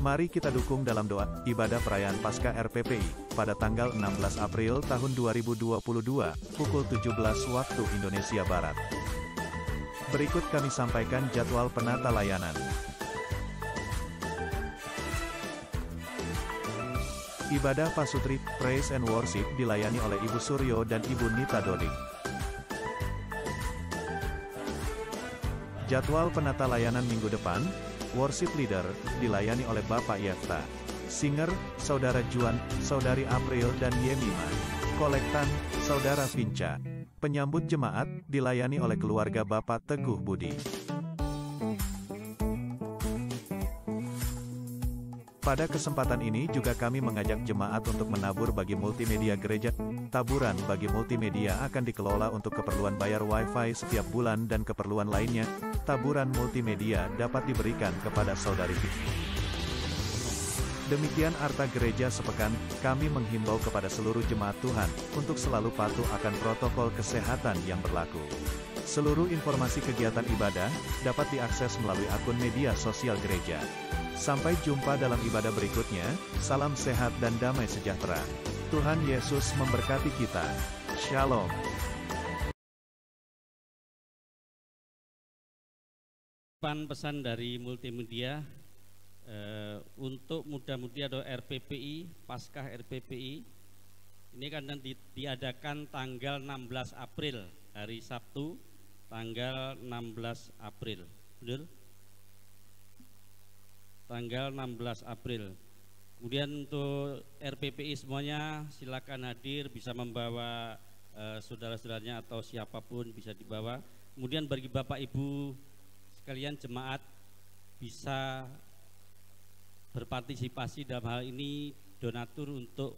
Mari kita dukung dalam doa, ibadah perayaan Paskah RPPI, pada tanggal 16 April tahun 2022, pukul 17 waktu Indonesia Barat. Berikut kami sampaikan jadwal penata layanan. Ibadah Pasutri, Praise and Worship dilayani oleh Ibu Suryo dan Ibu Nita Dodik. Jadwal penata layanan minggu depan, Worship Leader, dilayani oleh Bapak Yefta. Singer, Saudara Juan, Saudari April dan Yemima. Kolektan, Saudara Vinca. Penyambut jemaat, dilayani oleh keluarga Bapak Teguh Budi. Pada kesempatan ini juga kami mengajak jemaat untuk menabur bagi multimedia gereja. Taburan bagi multimedia akan dikelola untuk keperluan bayar Wi-Fi setiap bulan dan keperluan lainnya. Taburan multimedia dapat diberikan kepada saudari Vivi. Demikian arta gereja sepekan, kami menghimbau kepada seluruh jemaat Tuhan untuk selalu patuh akan protokol kesehatan yang berlaku. Seluruh informasi kegiatan ibadah dapat diakses melalui akun media sosial gereja. Sampai jumpa dalam ibadah berikutnya, salam sehat dan damai sejahtera. Tuhan Yesus memberkati kita. Shalom. Pesan dari multimedia untuk muda-mudi atau RPPI, Paskah RPPI, ini kan diadakan tanggal 16 April, hari Sabtu, tanggal 16 April. Betul? Tanggal 16 April. Kemudian untuk RPPI semuanya silakan hadir, bisa membawa saudara-saudaranya atau siapapun bisa dibawa. Kemudian bagi Bapak Ibu sekalian jemaat bisa berpartisipasi dalam hal ini donatur untuk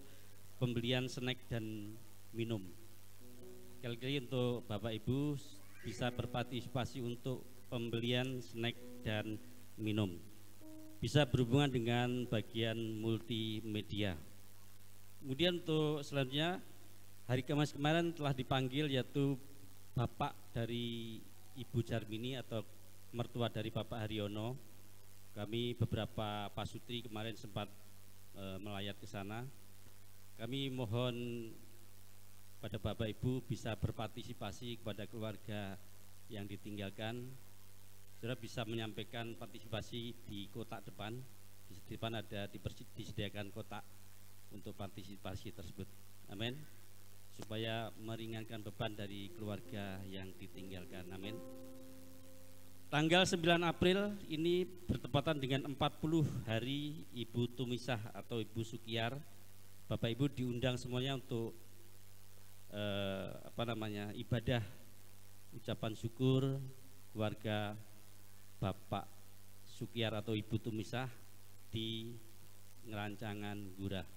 pembelian snack dan minum. Sekali-kali untuk Bapak Ibu bisa berpartisipasi untuk pembelian snack dan minum. Bisa berhubungan dengan bagian multimedia. Kemudian untuk selanjutnya, hari Kamis kemarin telah dipanggil yaitu Bapak dari Ibu Jarmini atau mertua dari Bapak Haryono. Kami beberapa pasutri kemarin sempat melayat ke sana. Kami mohon pada Bapak Ibu bisa berpartisipasi kepada keluarga yang ditinggalkan. Saudara bisa menyampaikan partisipasi di kotak depan. Di depan ada disediakan kotak untuk partisipasi tersebut. Amin. Supaya meringankan beban dari keluarga yang ditinggalkan. Amin. Tanggal 9 April ini bertepatan dengan 40 hari Ibu Tumisah atau Ibu Sukiar. Bapak Ibu diundang semuanya untuk ibadah ucapan syukur keluarga Bapak Sukiar atau Ibu Tumisah di Ngerancangan Gurah.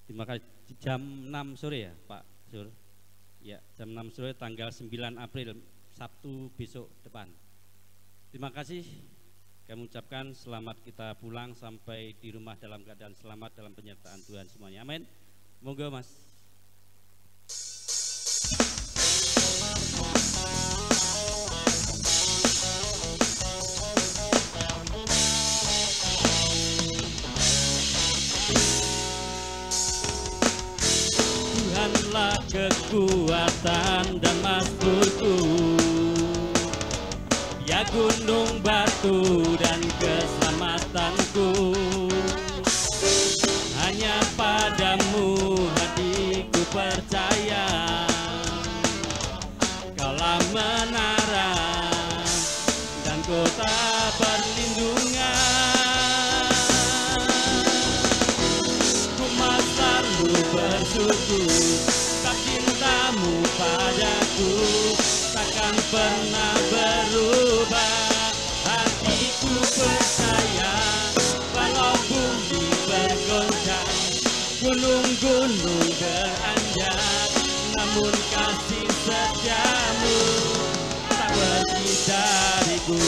Terima kasih. Jam 6 sore ya Pak Sur? Ya, jam 6 sore tanggal 9 April, Sabtu besok depan. Terima kasih. Kami ucapkan selamat kita pulang sampai di rumah dalam keadaan selamat dalam penyertaan Tuhan semuanya. Amin. Monggo Mas. Tuhanlah kekuatan dan mazmurku, ya gunung batu dan keselamatanku. Hanya padamu hatiku percaya, Kaulah menara dan kota perlindungan. Ku selalu bersyukur, tak cintamu padaku takkan pernah berubah. Hatiku percaya, walau bumi bergoncang, gunung-gunung beranjak, namun kasih setiamu tak pergi dariku.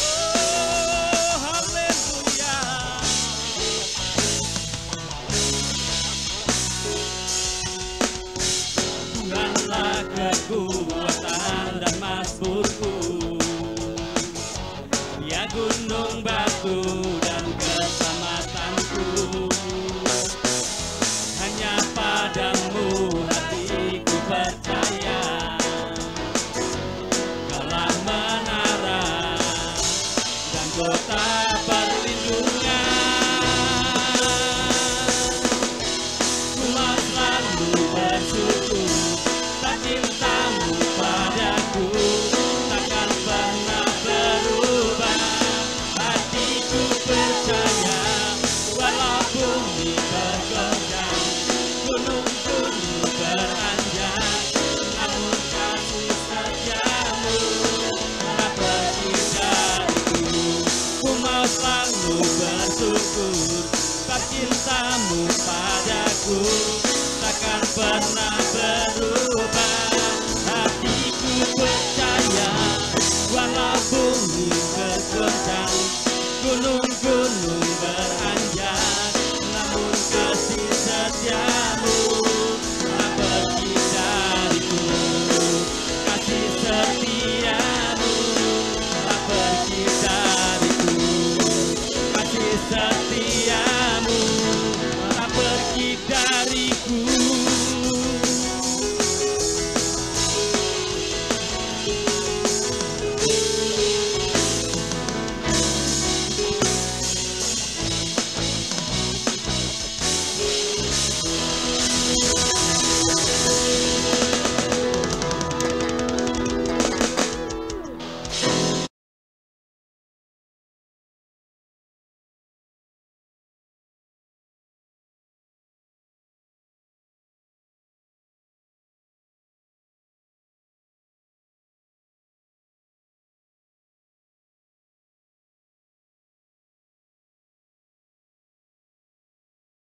Oh, haleluya. Tuhanlah kekuatan dan mazmurku, ya gunung batu dan keselamatanku. Hanya padamu hatiku percaya, Kaulah menara dan kota perlindungan. Ku selalu bersyukur, tak cintamu padaku takkan pernah berubah. Hatiku percaya, walau bumi bergoncang, gunung-gunung beranjak, namun kasih setiamu tak pergi dariku. Ku mau selalu bersyukur, tak cintamu padaku takkan pernah